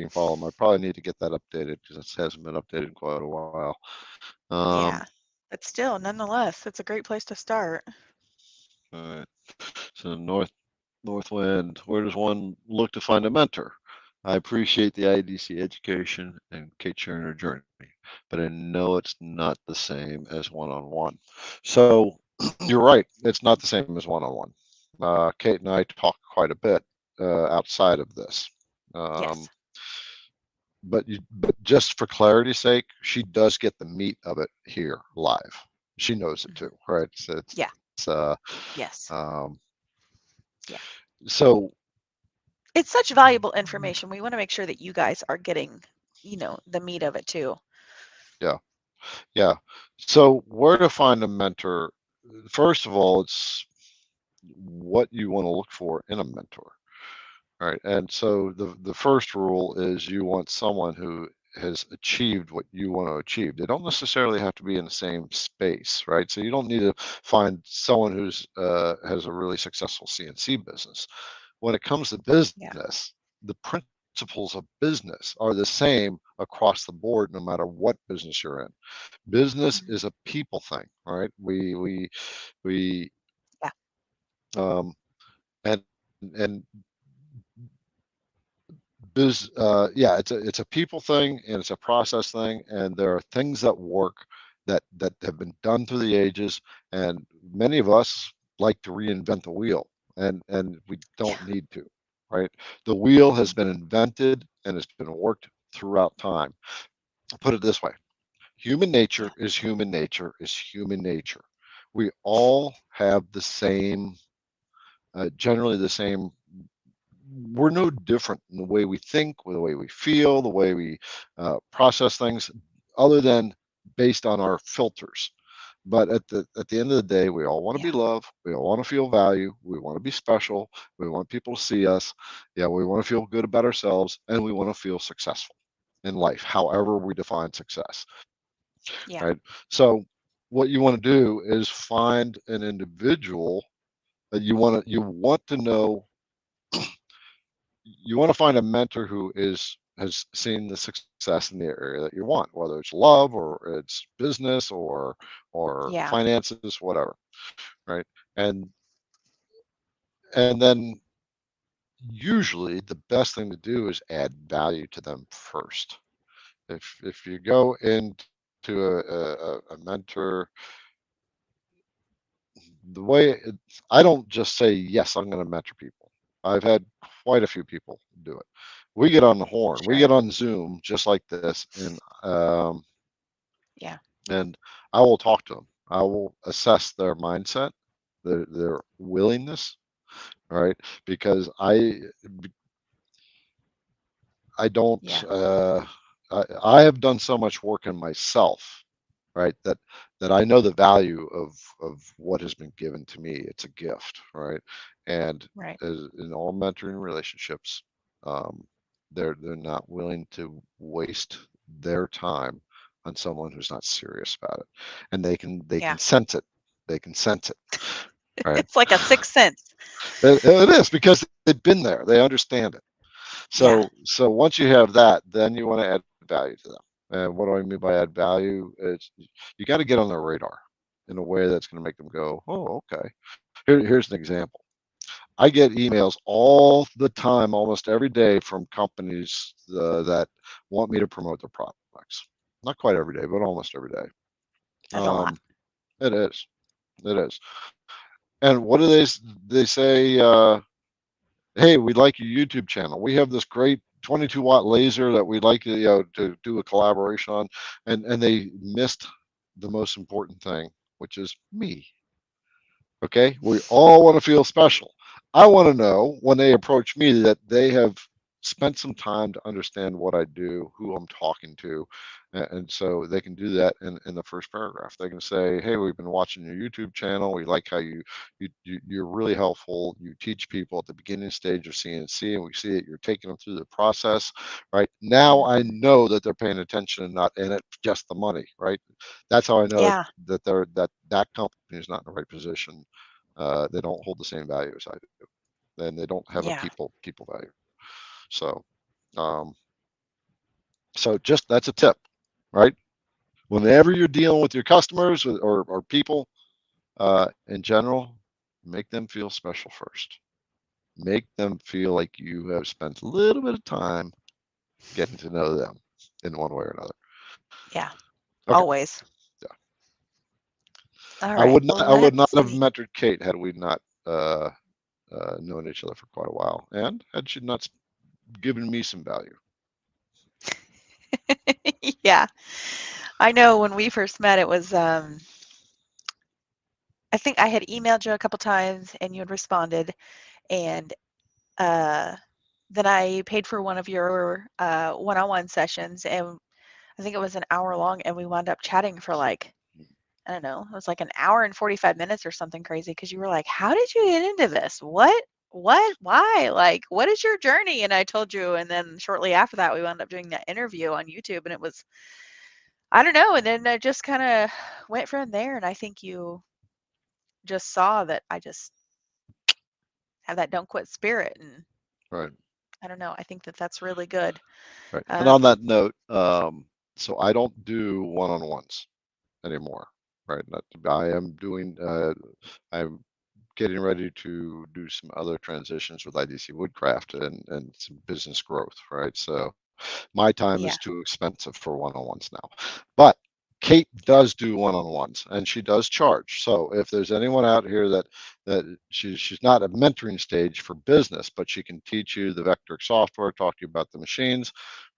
follow them. I probably need to get that updated because it hasn't been updated in quite a while. Um, Yeah. But still, nonetheless, it's a great place to start. all right. So Northwind, where does one look to find a mentor? I appreciate the IDC education and Kate sharing her journey, but I know it's not the same as one-on-one. So you're right, it's not the same as one-on-one. Kate and I talk quite a bit outside of this. Um, Yes. but just for clarity's sake, she does get the meat of it here live. She knows it Mhm. too, right? So Yeah. Yes. um, Yeah. so It's such valuable information. We want to make sure that you guys are getting, the meat of it too. yeah. Yeah. So where to find a mentor? First of all, it's what you want to look for in a mentor. All right. And so the first rule is you want someone who has achieved what you want to achieve. They don't necessarily have to be in the same space, right? So you don't need to find someone who's has a really successful CNC business. When it comes to Yeah. business, the principles of business are the same across the board, no matter what business you're in. Business Mhm. is a people thing, right? We Yeah. and yeah, it's a people thing and it's a process thing, and there are things that work that have been done through the ages, and many of us like to reinvent the wheel, and we Yeah. don't need to, right? The wheel has Mhm. been invented and it's been worked throughout time. Put it this way: human Yeah. nature is human nature is human nature. We all have the same, generally the same. We're no different in the way we think, the way we feel, the way we process things, other than based on our filters. But at the end of the day, we all want to Yeah. be loved. We all want to feel value. We want to be special. We want people to see us. Yeah, we want to feel good about ourselves, and we want to feel successful in life, however we define success. Yeah. Right. So, what you want to do is find an individual that you want to know. You want to find a mentor who is has seen the success in the area that you want, whether it's love or it's business or Yeah. finances, whatever, right? And and then usually the best thing to do is add value to them first. If you go into a mentor, the way I don't just say yes, I'm going to mentor people. I've had quite a few people do it. We get on the horn, we Sure. get on Zoom just like this, Yeah. and I will talk to them. I will assess their mindset, their willingness, right? Because I don't Yeah. I have done so much work in myself, right? That I know the value of what has been given to me. It's a gift, right? And Right. as in all mentoring relationships, um, they're not willing to waste their time on someone who's not serious about it, and they Yeah. can sense it. They can sense it, right? It's like a sixth sense. It is because they've been there. They understand it. Yeah. So once you have that, then you want to add value to them. And what do I mean by add value? It's you got to get on their radar in a way that's going to make them go, oh, okay. Here's an example. I get emails all the time, almost every day, from companies that want me to promote their products. Not quite every day, but almost every day. That's a lot. Um, it is. It is. And what do they say? Hey, we like your YouTube channel. We have this great 22-watt laser that we'd like to do a collaboration on, and they missed the most important thing, which is me. Okay, we all want to feel special. I want to know when they approach me that they have spent some time to understand what I do, who I'm talking to, and so they can do that in the first paragraph. They can say, "Hey, we've been watching your YouTube channel. We like how you're really helpful. You teach people at the beginning stage of CNC, and we see that you're taking them through the process. Right now, Mhm. I know that they're paying attention and not in it just the money. Right? That's how I know Yeah. that company is not in the right position. They don't hold the same value as I do, and they don't have a Yeah. people value. So, um, so just that's a tip, right? Whenever you're dealing with your customers or people in general, make them feel special first. Make them feel like you have spent a little bit of time getting to know them in one way or another. Yeah. Okay. Always. Yeah. All I right. would not Well, I would not let's have see. mentored Kate had we not known each other for quite a while, and had she not given me some value. Yeah. I know when we first met, it was, I think I had emailed you a couple times and you had responded. And uh, then I paid for one of your one-on-one sessions. And I think it was an hour long. And we wound up chatting for like, I don't know, it was like an hour and 45 minutes or something crazy because you were like, how did you get into this? What? what? Why? Like, what is your journey? And I told you. And then shortly after that, we wound up doing that interview on YouTube. And it was, I don't know. And then I just kind of went from there. And I think you just saw that I just have that don't quit spirit. And Right. I don't know. I think that that's really good. Right. And on Um, that note, so I don't do one-on-ones anymore. Right. I am doing. I'm getting ready to do some other transitions with IDC Woodcraft and some business growth. Right. So my time is yeah. too expensive for one-on-ones now. But Kate Yeah. does do one-on-ones and she does charge. So if there's anyone out here that she's not at mentoring stage for business, but she can teach you the Vectric software, talk to you about the machines,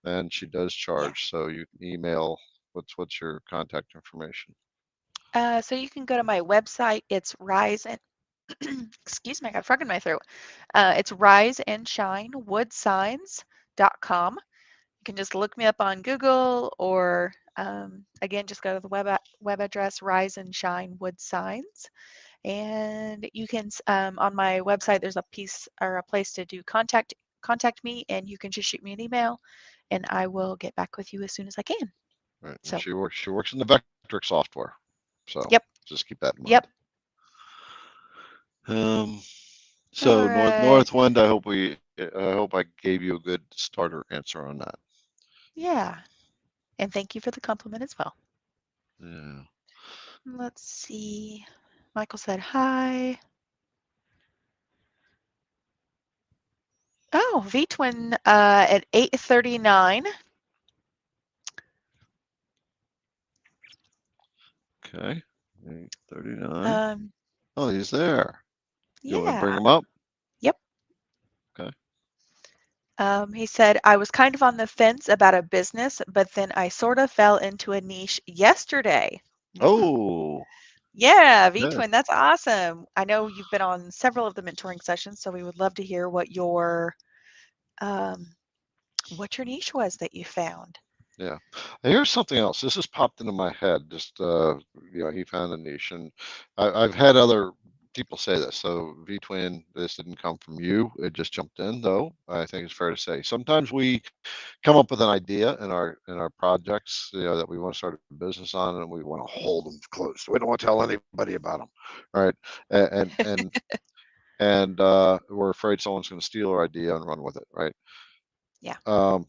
and she does Yeah. charge. So you can email what's your contact information. So you can go to my website. It's Rise and excuse me, I got a frog in my throat. It's riseandshinewoodsigns.com. You can just look me up on Google or again, just go to the web address Rise and Shine Wood Signs. And you can on my website there's a piece or a place to do contact me, and you can just shoot me an email, and I will get back with you as soon as I can. Right. And So, she works in the Vectric software. So yep, just keep that in mind. yep. Um, All so right. Northwind, I hope I gave you a good starter answer on that. Yeah. And thank you for the compliment as well. Yeah. Let's see. Michael said hi. Oh, V-twin at 8:39. Okay. 8:39. Um, Oh, he's there. You want to bring yeah. him up? Yep. Okay. He said, I was kind of on the fence about a business, but then I sort of fell into a niche yesterday. Mm. Oh, Yeah, yeah, V-twin, that's awesome. I know you've been on several of the mentoring sessions, so we would love to hear um, what your niche was that you found. yeah. And here's something else. This has popped into my head. Just he found a niche, and I've had other people say this. So V Twin, this didn't come from you. It just jumped in, though. I think it's fair to say. Sometimes we come up with an idea in our projects, that we want to start a business on, and we want to hold them close. We don't want to tell anybody about them, right? And we're afraid someone's going to steal our idea and run with it, right? Yeah, Um,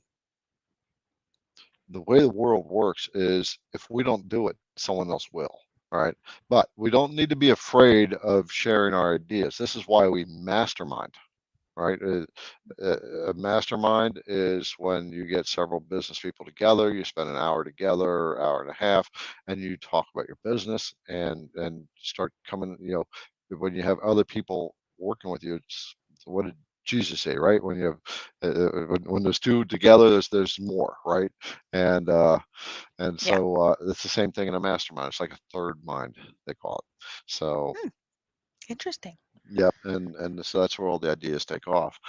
the way the world works is if we don't do it, someone else will. Right. But we don't need to be afraid of sharing our ideas. This is why we mastermind. Right. A mastermind is when you get several business people together, you spend an hour together, hour and a half, and you talk about your business and start coming, when you have other people working with you, it's what did Jesus say, right? When you have when there's two together, there's more, right? And uh, and yeah. so it's the same thing in a mastermind. It's like a third mind, they call it. So Hmm, interesting. yep, and so that's where all the ideas take off.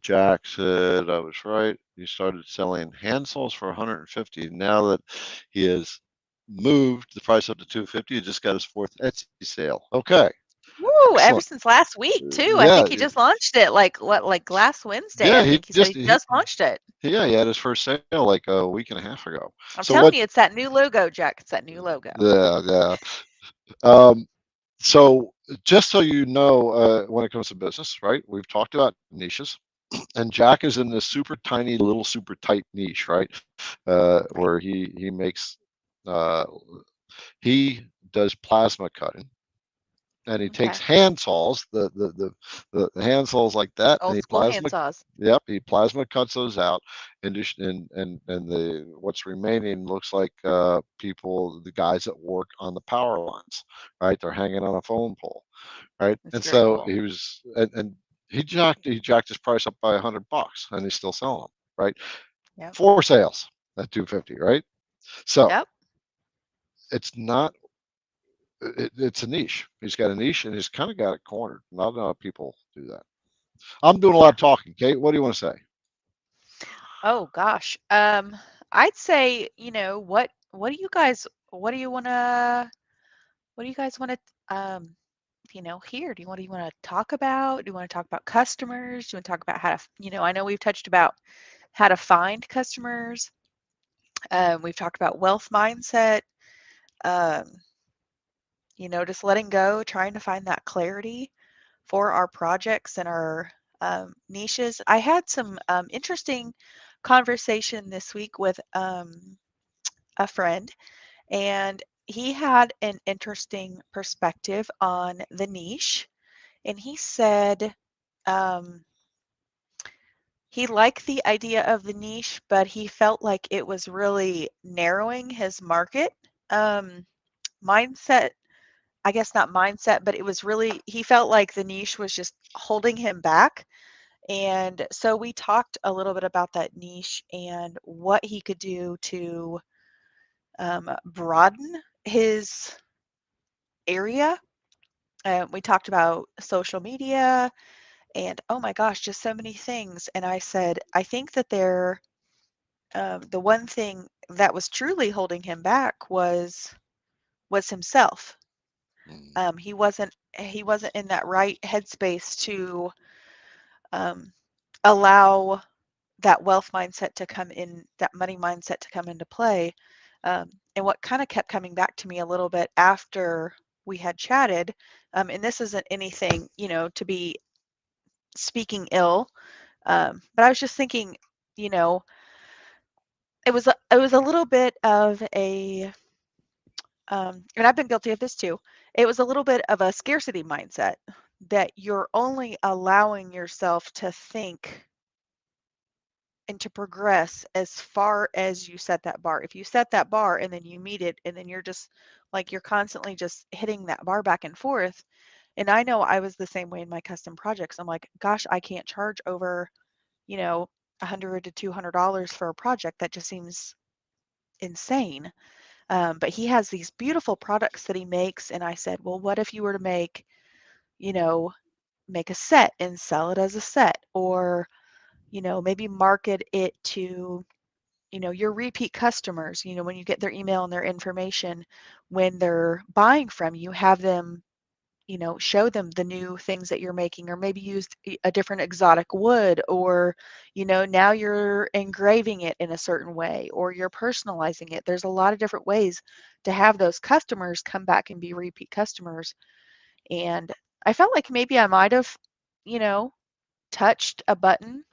Jack said I was right. He started selling hand saws for 150. Now that he has moved the price up to 250, he just got his fourth Etsy sale. Okay, Woo, ever excellent. since last week too. I Yeah, think he just launched it like what, like last Wednesday. yeah. I He think he said just he he just launched it. yeah he had his first sale like a week and a half ago. I'm So telling what? you, it's that new logo, Jack. It's that new logo. Yeah, yeah. Um, so just so you know, when it comes to business, right? We've talked about niches, and Jack is in this super tiny, little, super tight niche, right? Right. Where he makes uh, he does plasma cutting, and he takes Okay. hand saws, the hand saws like that, and Old he school hand plasma. saws. Yep, he plasma cuts those out, and the what's remaining looks like the guys that work on the power lines, right? They're hanging on a phone pole, right? It's And very so cool. and he jacked his price up by $100, and he's still selling them, right? Yep. Four sales at 250, right? So Yep. it's not it's a niche. He's got a niche, and he's kind of got it cornered. Not a lot of people do that. I'm doing a lot Yeah. of talking. Kate, what do you want to say? Oh gosh. I'd say, what do you guys what do you wanna here, do you want to talk about? Do you want to talk about customers? Do you want to talk about how to, I know we've touched about how to find customers. We've talked about wealth mindset, um, just letting go, trying to find that clarity for our projects and our niches. I had some interesting conversation this week with a friend, and he had an interesting perspective on the niche. And he said um, he liked the idea of the niche, but he felt like it was really narrowing his market mindset. I guess not mindset, but it was really, he felt like the niche was just holding him back. And so we talked a little bit about that niche and what he could do to broaden his area. We talked about social media and oh my gosh, just so many things. And I said, I think that the one thing that was truly holding him back was himself. Mm, He wasn't in that right headspace to um, allow that wealth mindset to come in, that money mindset to come into play. And what kind of kept coming back to me a little bit after we had chatted, and this isn't anything, to be speaking ill, but I was just thinking, you know, it was a little bit of a, and I've been guilty of this too. It was a little bit of a scarcity mindset that you're only allowing yourself to think and to progress as far as you set that bar. If you set that bar and then you meet it and then you're just like you're constantly just hitting that bar back and forth. And I know I was the same way in my custom projects. I'm like, gosh, I can't charge over, you know, $100 to $200 for a project. That just seems insane. But he has these beautiful products that he makes. And I said, well, what if you were to you know, make a set and sell it as a set, or, maybe market it to your repeat customers, when you get their email and their information, when they're buying from you, have them, show them the new things that you're making, or maybe use a different exotic wood, or, now you're engraving it in a certain way, or you're personalizing it. There's a lot of different ways to have those customers come back and be repeat customers. And I felt like maybe I might have, you know, touched a button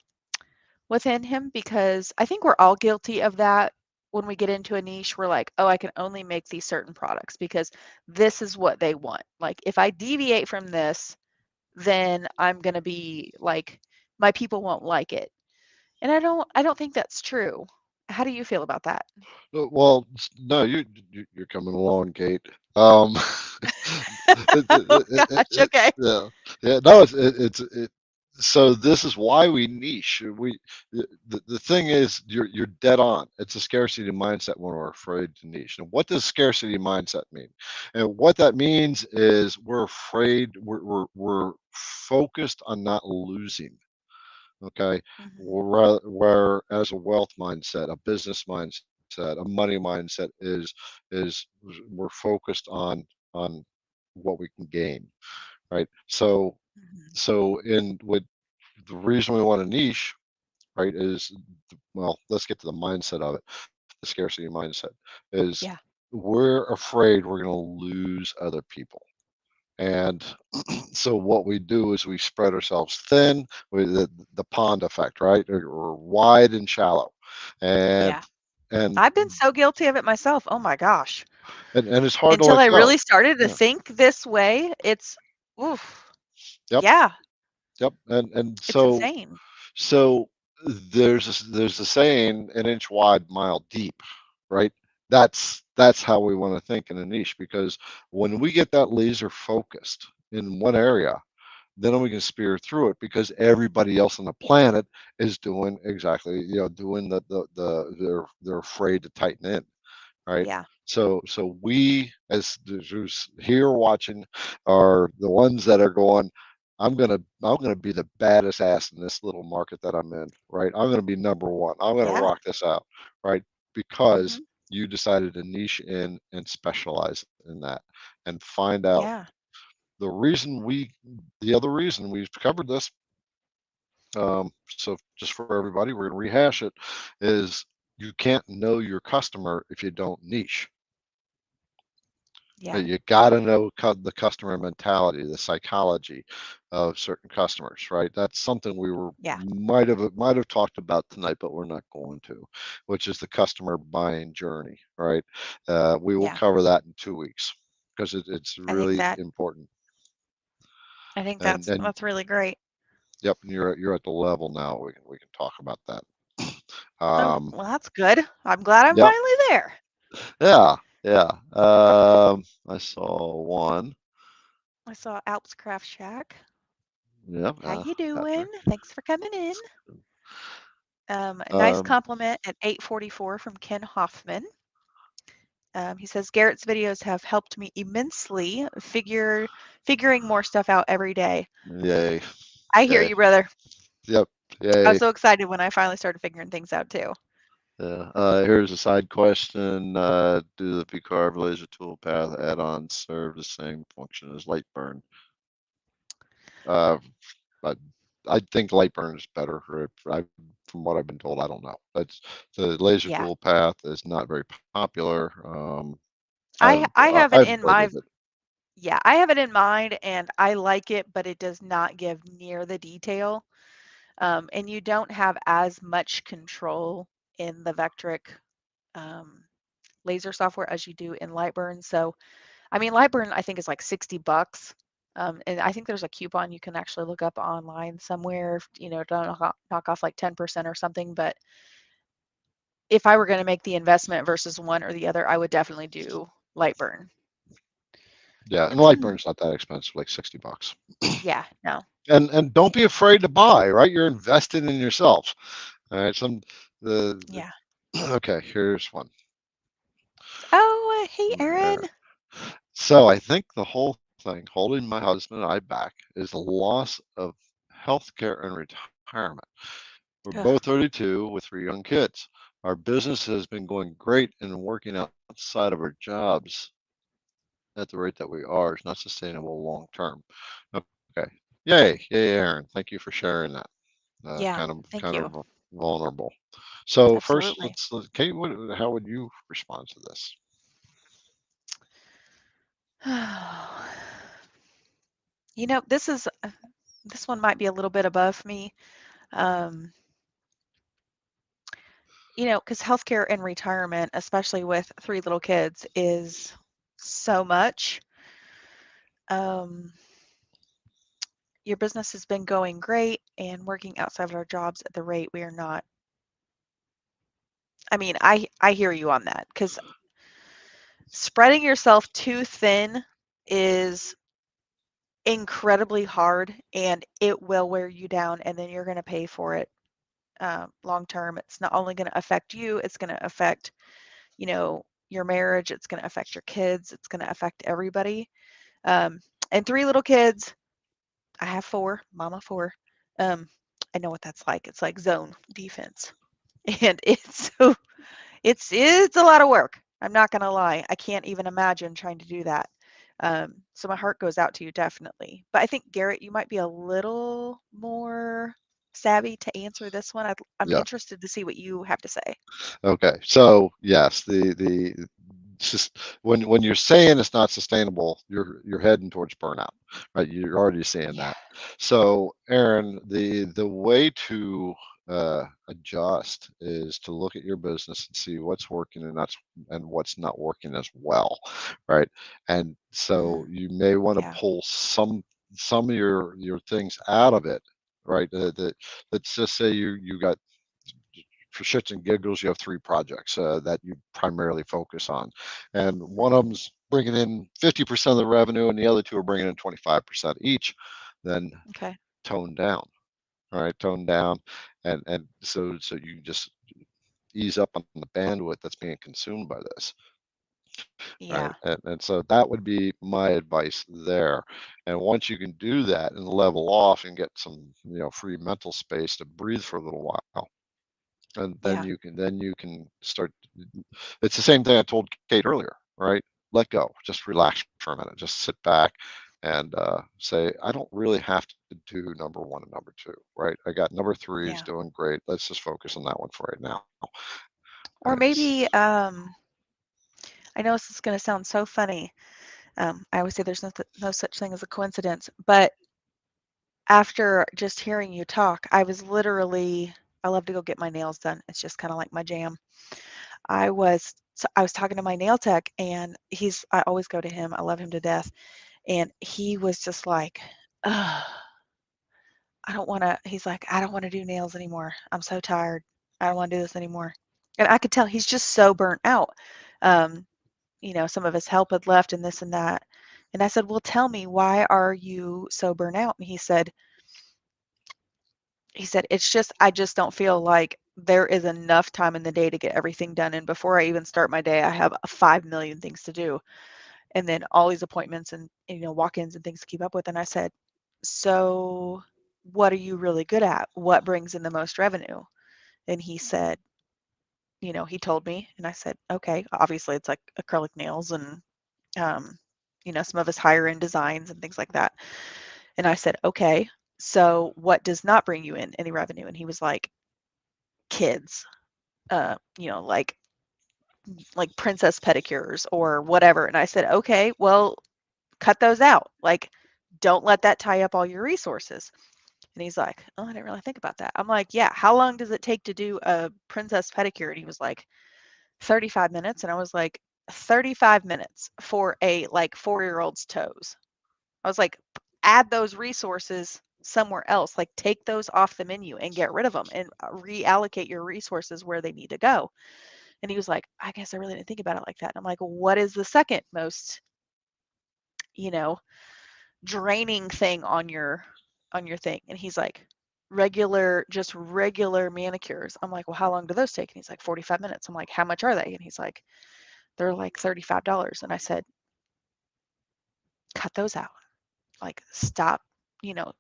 within him, because I think we're all guilty of that. When we get into a niche, we're like, oh, I can only make these certain products because this is what they want. Like, if I deviate from this, then I'm going to be like, my people won't like it. And I don't think that's true. How do you feel about that? well, no, you're coming along, Kate. Um, Oh gosh, okay. yeah, yeah, no, so this is why we niche. The thing is, you're dead on. It's a scarcity mindset when we're afraid to niche. And what does scarcity mindset mean? And what that means is we're afraid, we're focused on not losing. Okay, Hmm. whereas a wealth mindset, a business mindset, a money mindset is we're focused on what we can gain, right? Hmm. So in with the reason we want a niche, right, is, well, let's get to the mindset of it. The scarcity mindset is Yeah. we're afraid we're going to lose other people. And so what we do is we spread ourselves thin with the pond effect, right? We're wide and shallow. Yeah. And and I've been so guilty of it myself. Oh my gosh. and it's hard to Until let I go. really started to Yeah. think this way, oof. Yep. Yeah, Yep. And it's so insane. so there's a saying, an inch wide, mile deep, right? That's how we want to think in a niche, because when we get that laser focused in one area, then we can spear through it, because everybody else on the planet is doing exactly, doing they're afraid to tighten in, right? Yeah. So we, as who's here watching, are the ones that are going, I'm gonna be the baddest ass in this little market that I'm in, right? I'm gonna be number one. I'm gonna Yeah. rock this out, right? Because Mhm. you decided to niche in and specialize in that and find out Yeah. The reason the other reason we've covered this, so just for everybody, we're going to rehash it, is you can't know your customer if you don't niche. Yeah. You got to know the customer mentality, the psychology of certain customers, right? That's something we were Yeah. might have talked about tonight, but we're not going to, which is the customer buying journey, right? We will Yeah. cover that in 2 weeks because it's I think really that important. I think And that's really great. yep, and you're at the level now. We can talk about that. Oh, Um, well, that's good. I'm glad I'm yep, finally there. yeah, yeah. I saw one. I saw Alps Craft Shack. Yep, How you doing? Patrick. Thanks for coming in. A nice Um, compliment at 8:44 from Ken Hoffman. He says Garrett's videos have helped me immensely figuring more stuff out every day. Yay, I hear yay, you, brother. yep, I was yay. so excited when I finally started figuring things out too. Yeah. Here's a side question. Do the V-carve laser tool path add-ons serve the same function as light burn? Uh, I, I think light burn is better. From what I've been told, I don't know. That's the laser Yeah. tool path is not very popular. I have it I've in heard my of it. yeah, I have it in mind and I like it, but it does not give near the detail. And you don't have as much control in the Vectric um, laser software as you do in Lightburn. So, I mean, Lightburn I think is like 60 bucks. And I think there's a coupon you can actually look up online somewhere, to knock off like 10% or something. But if I were going to make the investment versus one or the other, I would definitely do Lightburn. Yeah, and light burn's not that expensive, like $60. Yeah, no. And don't be afraid to buy. Right, you're investing in yourself. All right, the Yeah. okay. Here's one. Oh, hey, From Aaron. Aaron. So I think the whole thing holding my husband and I back is the loss of healthcare and retirement. We're Ugh, both 32 with 3 young kids. Our business has been going great and working outside of our jobs at the rate that we are is not sustainable long term. Okay. Yay, Aaron. Thank you for sharing that. yeah, Kind thank you. of vulnerable. So first, Absolutely. Kate, how would you respond to this? This one might be a little bit above me. Um, because healthcare and retirement, especially with 3 little kids, is so much. Um, your business has been going great and working outside of our jobs at the rate we are not. I mean, I hear you on that because spreading yourself too thin is incredibly hard and it will wear you down and then you're going to pay for it long term. It's not only going to affect you, it's going to affect, your marriage, it's going to affect your kids, it's going to affect everybody. Um, and 3 little kids, I have 4, mama 4. Um, I know what that's like. It's like zone defense. And it's a lot of work. I'm not going to lie. I can't even imagine trying to do that. So my heart goes out to you definitely. But I think Garrett, you might be a little more savvy to answer this one. I'm Yeah. interested to see what you have to say. Okay. So yes, the just when you're saying it's not sustainable, you're heading towards burnout, right? You're already seeing Yeah. that. So, Aaron, the way to adjust is to look at your business and see what's working and what's not working as well, right? And so Mm, you may want to yeah. pull some of your things out of it, right? Let's just say you got, for shits and giggles, you have 3 projects that you primarily focus on, and one of Hmm. them's bringing in 50% of the revenue, and the other two are bringing in 25% each. Then Okay. tone down, all right, tone down, and so you just ease up on the bandwidth that's being consumed by this, right? Yeah. And so that would be my advice there. And once you can do that and level off and get some free mental space to breathe for a little while, and Yeah. then you can start. It's the same thing I told Kate earlier, right? Let go, just relax for a minute, just sit back, and say, I don't really have to do number one and number two, right? I got number three is Yeah. doing great. Let's just focus on that one for right now. Or Right. maybe, I know this is going to sound so funny. I always say there's no such thing as a coincidence, but after just hearing you talk, I was literally, I love to go get my nails done. It's just kind of like my jam. I was talking to my nail tech, and I always go to him. I love him to death. And he was just like, "Ugh, he's like, I don't want to do nails anymore. I'm so tired. I don't want to do this anymore." And I could tell he's just so burnt out. Um, some of his help had left and this and that. And I said, "Well, tell me, why are you so burnt out?" And he said, "It's just, I just don't feel like there is enough time in the day to get everything done. And before I even start my day, I have 5 million things to do. And then all these appointments and walk-ins and things to keep up with." And I said, "So what are you really good at? What brings in the most revenue?" And he said, he told me, and I said, "Okay, obviously it's like acrylic nails and, um, some of his higher end designs and things like that." And I said, "Okay, so what does not bring you in any revenue?" And he was like, "Kids, like princess pedicures or whatever." And I said, "Okay, well, cut those out. Like, don't let that tie up all your resources." And he's like, "Oh, I didn't really think about that." I'm like, "Yeah, how long does it take to do a princess pedicure?" And he was like, 35 minutes. And I was like, 35 minutes for a like 4-year-old's toes. I was like, add those resources somewhere else. Like, take those off the menu and get rid of them and reallocate your resources where they need to go. And he was like, "I guess I really didn't think about it like that." And I'm like, "What is the second most, you know, draining thing on your thing?" And he's like, just regular manicures." I'm like, "Well, how long do those take?" And he's like, 45 minutes. I'm like, "How much are they?" And he's like, "They're like $35." And I said, "Cut those out. Like, you know,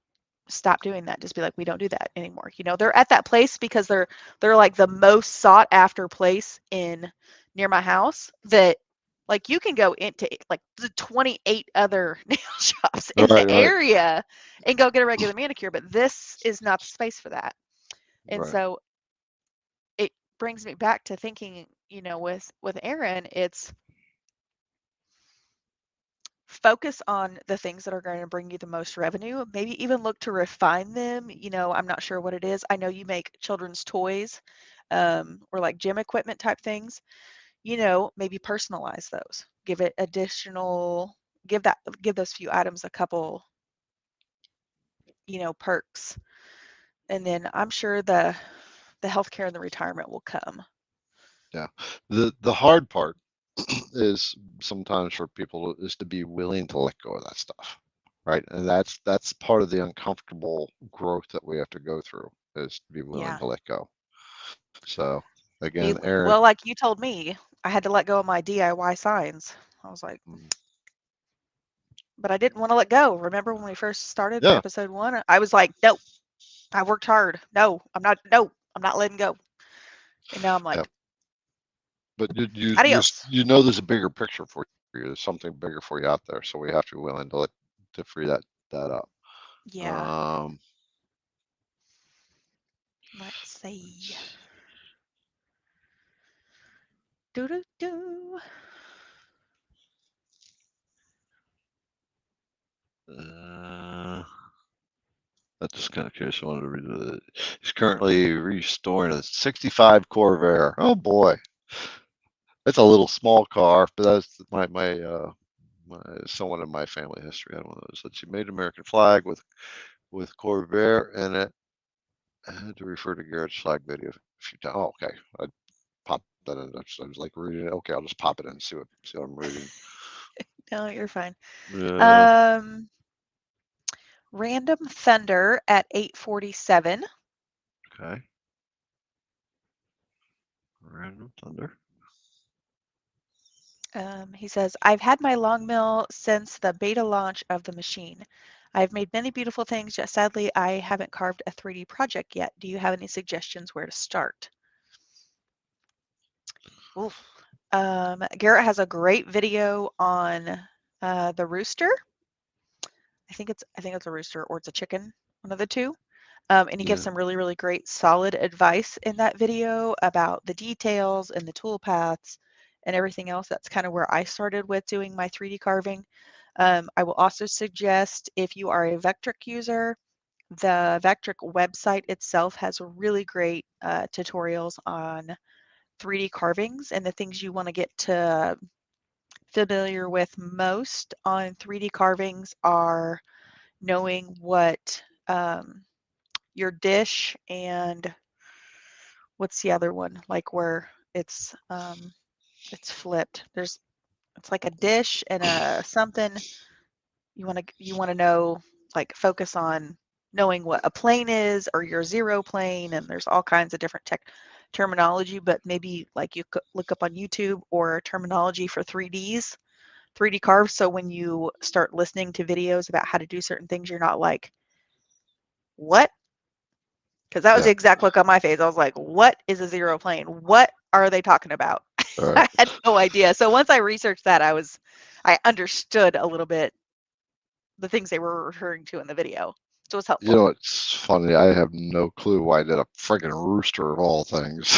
stop doing that. Just be like, we don't do that anymore." They're at that place because they're like the most sought after place in near my house, that like you can go into like the 28 other nail shops in Right, the right, area and go get a regular manicure, but this is not the space for that. And right. so it brings me back to thinking, with Aaron, it's focus on the things that are going to bring you the most revenue. Maybe even look to refine them. I'm not sure what it is. I know you make children's toys, or like gym equipment type things. Maybe personalize those. Give it additional. Give those few items a couple, perks, and then I'm sure the healthcare and the retirement will come. Yeah. The hard part is sometimes for people is to be willing to let go of that stuff, right? And that's part of the uncomfortable growth that we have to go through, is to be willing Yeah. to let go. So again, Be Aaron, well, like you told me, I had to let go of my DIY signs. I was like, mm, but I didn't want to let go. Remember when we first started for yeah, episode 1? I was like, "Nope, I worked hard. No, I'm not. No, I'm not letting go." And now I'm yeah. like, But "Adios." you know there's a bigger picture for you. There's something bigger for you out there. So we have to be willing to free that up. Yeah. Um, Let's see. Do do do. uh, that's just kind of curious. I wanted to read it. He's currently restoring a 65 Corvair. Oh boy, it's a little small car, but that's someone in my family history had one of those. Let's see, made American flag with Corvair in it. I had to refer to Garrett's flag video a few times. Oh, okay. I popped that in. I was like reading it. Okay, I'll just pop it in and see what I'm reading. No, you're fine. Yeah. Um, Random Thunder at 8:47. Okay. Random thunder. He says, "I've had my long mill since the beta launch of the machine. I've made many beautiful things, yet sadly I haven't carved a 3D project yet. Do you have any suggestions where to start?" Oof. Garrett has a great video on the rooster. I think it's a rooster or it's a chicken, one of the two. And he gives Yeah. some really, really great solid advice in that video about the details and the tool paths and everything else. That's kind of where I started with doing my 3D carving. I will also suggest if you are a Vectric user, the Vectric website itself has really great tutorials on 3D carvings, and the things you want to get to familiar with most on 3D carvings are knowing what your dish and what's the other one? Like where it's flipped. It's like a dish and a something you want to know, like focus on knowing what a plane is or your zero plane, and there's all kinds of different tech terminology, but maybe like you could look up on YouTube or terminology for 3D carves, so when you start listening to videos about how to do certain things, you're not like, what? Because that was Yeah. the exact look on my face. I was like, what is a zero plane? What are they talking about? All right. I had no idea. So once I researched that, I understood a little bit the things they were referring to in the video. So it was You helpful. know, it's funny. I have no clue why I did a friggin' rooster of all things.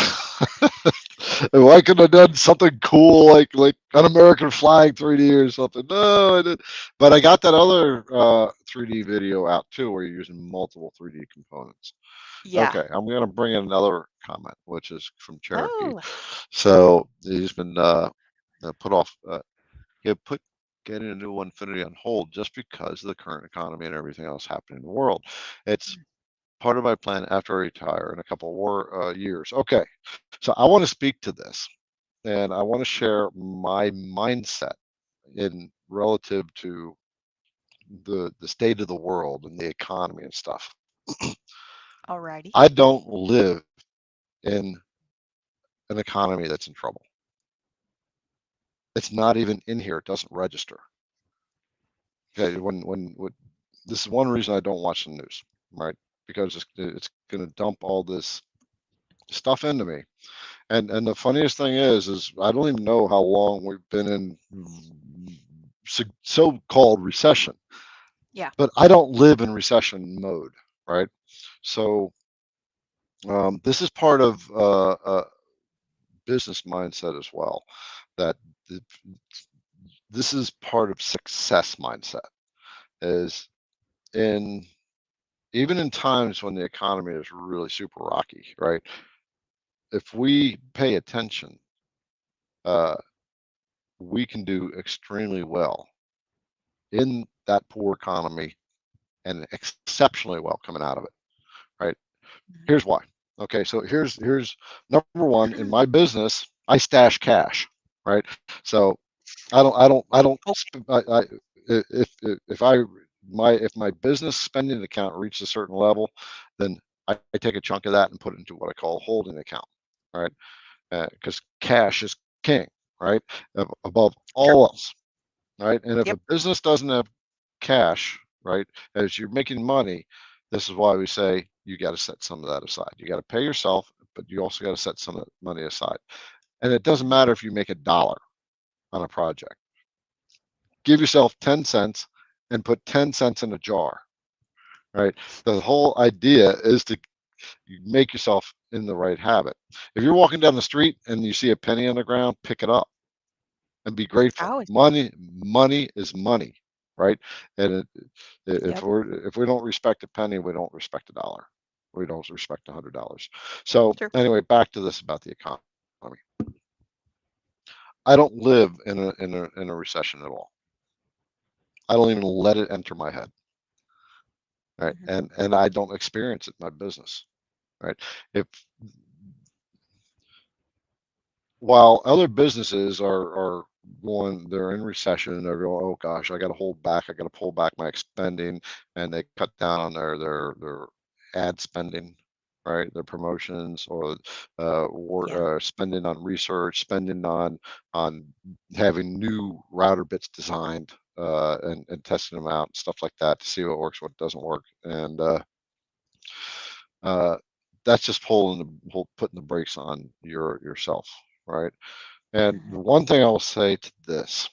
Why couldn't I have done something cool like an American flag 3D or something? No, I did. But I got that other 3D video out too, where you're using multiple 3D components. Yeah. Okay, I'm gonna bring in another comment, which is from Cherokee. Oh, So he's been put off. He had put getting a new Infinity on hold just because of the current economy and everything else happening in the world. It's mm, part of my plan after I retire in a couple more years. Okay, so I want to speak to this, and I want to share my mindset in relative to the state of the world and the economy and stuff. alrighty. I don't live in an economy that's in trouble. It's not even in here. It doesn't register. Okay, when this is one reason I don't watch the news, right? Because it's going to dump all this stuff into me. And the funniest thing is I don't even know how long we've been in so-called recession, Yeah. but I don't live in recession mode, right? So this is part of business mindset as well. That this is part of success mindset is in even in times when the economy is really super rocky, right? If we pay attention, uh, we can do extremely well in that poor economy and exceptionally well coming out of it, right? Mhm. Here's why. Okay, so here's number one in my business. I stash cash, right? So I don't Oh, if I my if my business spending account reaches a certain level, then I take a chunk of that and put it into what I call a holding account, right? Because cash is king, right? Above true. all else, right? And if Yep. a business doesn't have cash, right, as you're making money, this is why we say you got to set some of that aside. You got to pay yourself, but you also got to set some of that money aside. And it doesn't Mhm. matter if you make $1 on a project. Give yourself 10 cents and put 10 cents in a jar, right? The whole idea is to make yourself in the right habit. If you're walking down the street and you see a penny on the ground, pick it up and be I grateful. always do. Money is money, right? And Yep. if we don't respect a penny, we don't respect $1. We don't respect $100. So True. anyway, back to this about the economy. I don't live in a recession at all. I don't even let it enter my head, right? Mhm. And I don't experience it in my business, right? If while other businesses are going, they're in recession and they're going, oh gosh, I got to hold back, I got to pull back my spending, and they cut down on their ad spending, right? Their promotions or Yeah. spending on research, spending on having new router bits designed and testing them out, stuff like that to see what works, what doesn't work, and uh, that's just putting the brakes on yourself, right? And Mhm. the one thing I will say to this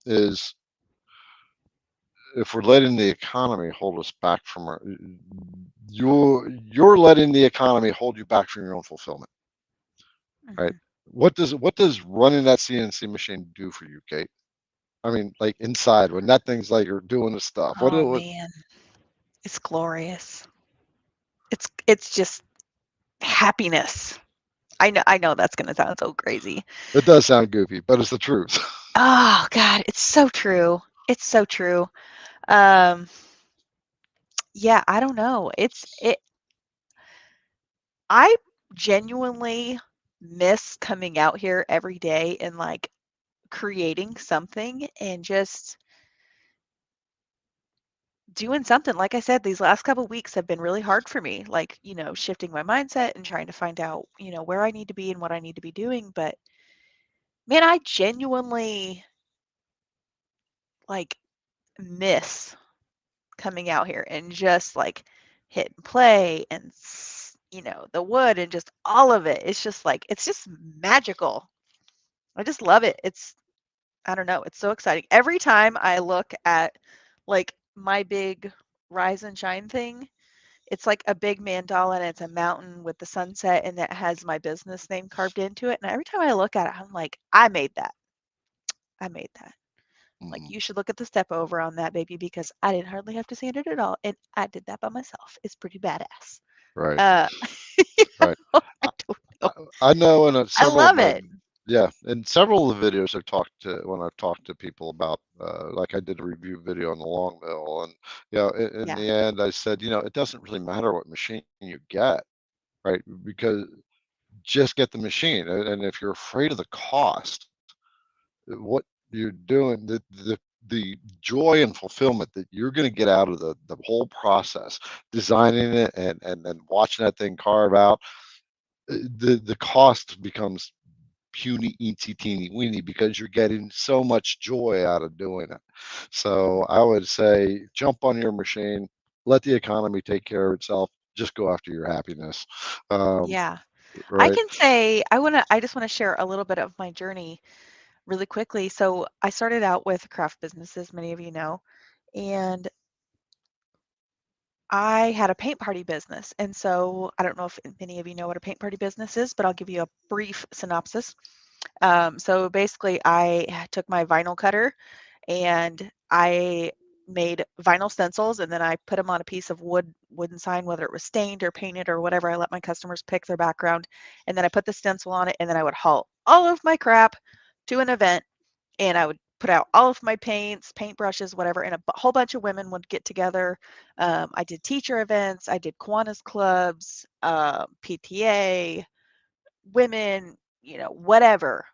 is if we're letting the economy hold us back from our, you're letting the economy hold you back from your own fulfillment, right? Mhm. What does running that CNC machine do for you, Kate? I mean, like inside when that thing's like you're doing the stuff. What Oh it what man, it's glorious. It's just happiness. I know that's gonna sound so crazy. it does sound goofy, but it's the truth. Oh God, it's so true. It's so true. Um, yeah, I don't know. I genuinely miss coming out here every day and like creating something and just doing something. Like I said, these last couple weeks have been really hard for me, like, shifting my mindset and trying to find out, where I need to be and what I need to be doing. But man, I genuinely like miss coming out here and just like hit and play and the wood and just all of it. It's just like it's just magical. I just love it. I don't know, it's so exciting. Every time I look at like my big rise and shine thing, it's like a big mandala and it's a mountain with the sunset and that has my business name carved into it. And every time I look at it, I'm like, I made that. I made that. Like, Mhm. you should look at the step over on that baby because I didn't hardly have to sand it at all. And I did that by myself. It's pretty badass. Right, Uh, you right. I I, don't I know. I know in I several of love my, it. yeah, in several of the videos I've talked to when I've talked to people about, like I did a review video on the long mill, and in Yeah. the end I said, it doesn't really matter what machine you get, right? Because just get the machine, and if you're afraid of the cost, what you're doing, the joy and fulfillment that you're going to get out of the whole process, designing it and then watching that thing carve out, the cost becomes puny, eensy, teeny, weeny because you're getting so much joy out of doing it. So I would say jump on your machine, let the economy take care of itself. Just go after your happiness, um, Yeah. I right? can say I just want to share a little bit of my journey really quickly. So I started out with craft businesses, many of you know, and I had a paint party business. And so I don't know if many of you know what a paint party business is, but I'll give you a brief synopsis. So basically, I took my vinyl cutter and I made vinyl stencils and then I put them on a piece of wooden sign, whether it was stained or painted or whatever. I let my customers pick their background and then I put the stencil on it and then I would haul all of my crap to an event and I would put out all of my paints, paintbrushes, whatever, and a whole bunch of women would get together. I did teacher events, I did Kiwanis clubs, PTA, women, whatever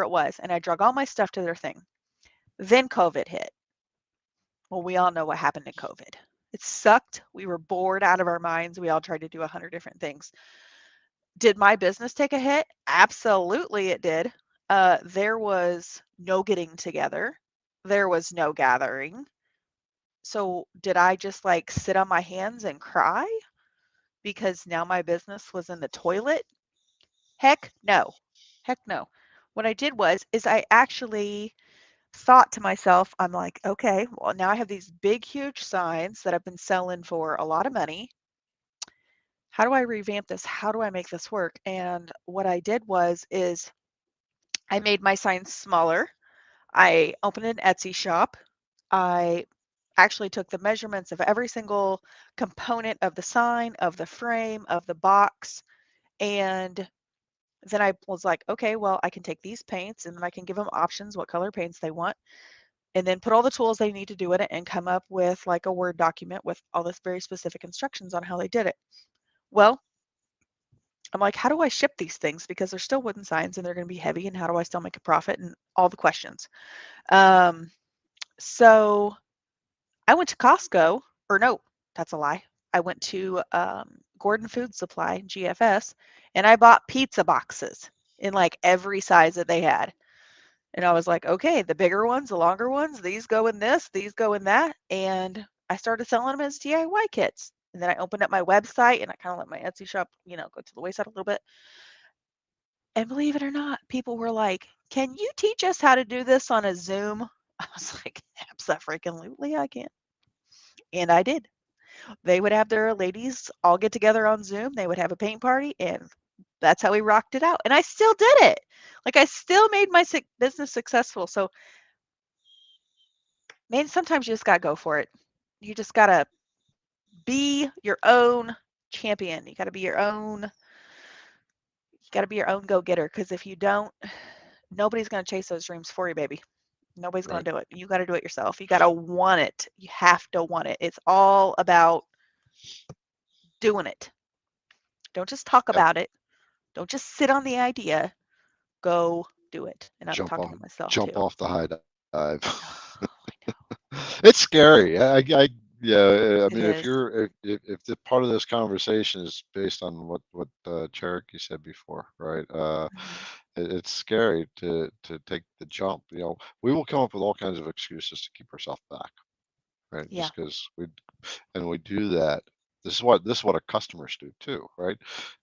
it was, and I drug all my stuff to their thing. Then COVID hit. Well, we all know what happened in COVID. It sucked. We were bored out of our minds. We all tried to do 100 different things. Did my business take a hit? Absolutely, it did. There was no getting together. There was no gathering. So, did I just like sit on my hands and cry because now my business was in the toilet? Heck no. Heck no. What I did is I actually thought to myself, I'm like, okay, well, now I have these big, huge signs that I've been selling for a lot of money. How do I revamp this? How do I make this work? And what I did is I made my signs smaller. I opened an Etsy shop. I actually took the measurements of every single component of the sign, of the frame, of the box, and then I was like, okay, well, I can take these paints and then I can give them options, what color paints they want, and then put all the tools they need to do it and come up with like a Word document with all this very specific instructions on how they did it. Well, I'm like, how do I ship these things? Because they're still wooden signs and they're going to be heavy, and how do I still make a profit? And all the questions. Um, so I went to Costco, or no, that's a lie. I went to Gordon Food Supply, GFS, and I bought pizza boxes in like every size that they had. And I was like, okay, the bigger ones, the longer ones, these go in this, these go in that. And I started selling them as DIY kits. And then I opened up my website and I kind of let my Etsy shop, go to the wayside a little bit. And believe it or not, people were like, can you teach us how to do this on a Zoom? I was like, absolutely, I can. And I did. They would have their ladies all get together on Zoom. They would have a paint party, and that's how we rocked it out. And I still did it. Like I still made my business successful. So, man, sometimes you just gotta go for it. You just gotta be your own champion. You gotta be your own. You gotta be your own go getter. Because if you don't, nobody's gonna chase those dreams for you, baby. Nobody's gonna Right. do it. You gotta do it yourself. You gotta want it. You have to want it. It's all about doing it. Don't just talk Yep. about it. Don't just sit on the idea. Go do it. And I'm Jump talking off, to myself jump too. off the high dive. I know. It's scary. Yeah. I It mean, if is. if the part of this conversation is based on what Cherokee said before, right? Mhm. It's scary to take the jump. We will come up with all kinds of excuses to keep ourselves back, right? Yeah. Just because we do that. This is what our customers do too, right?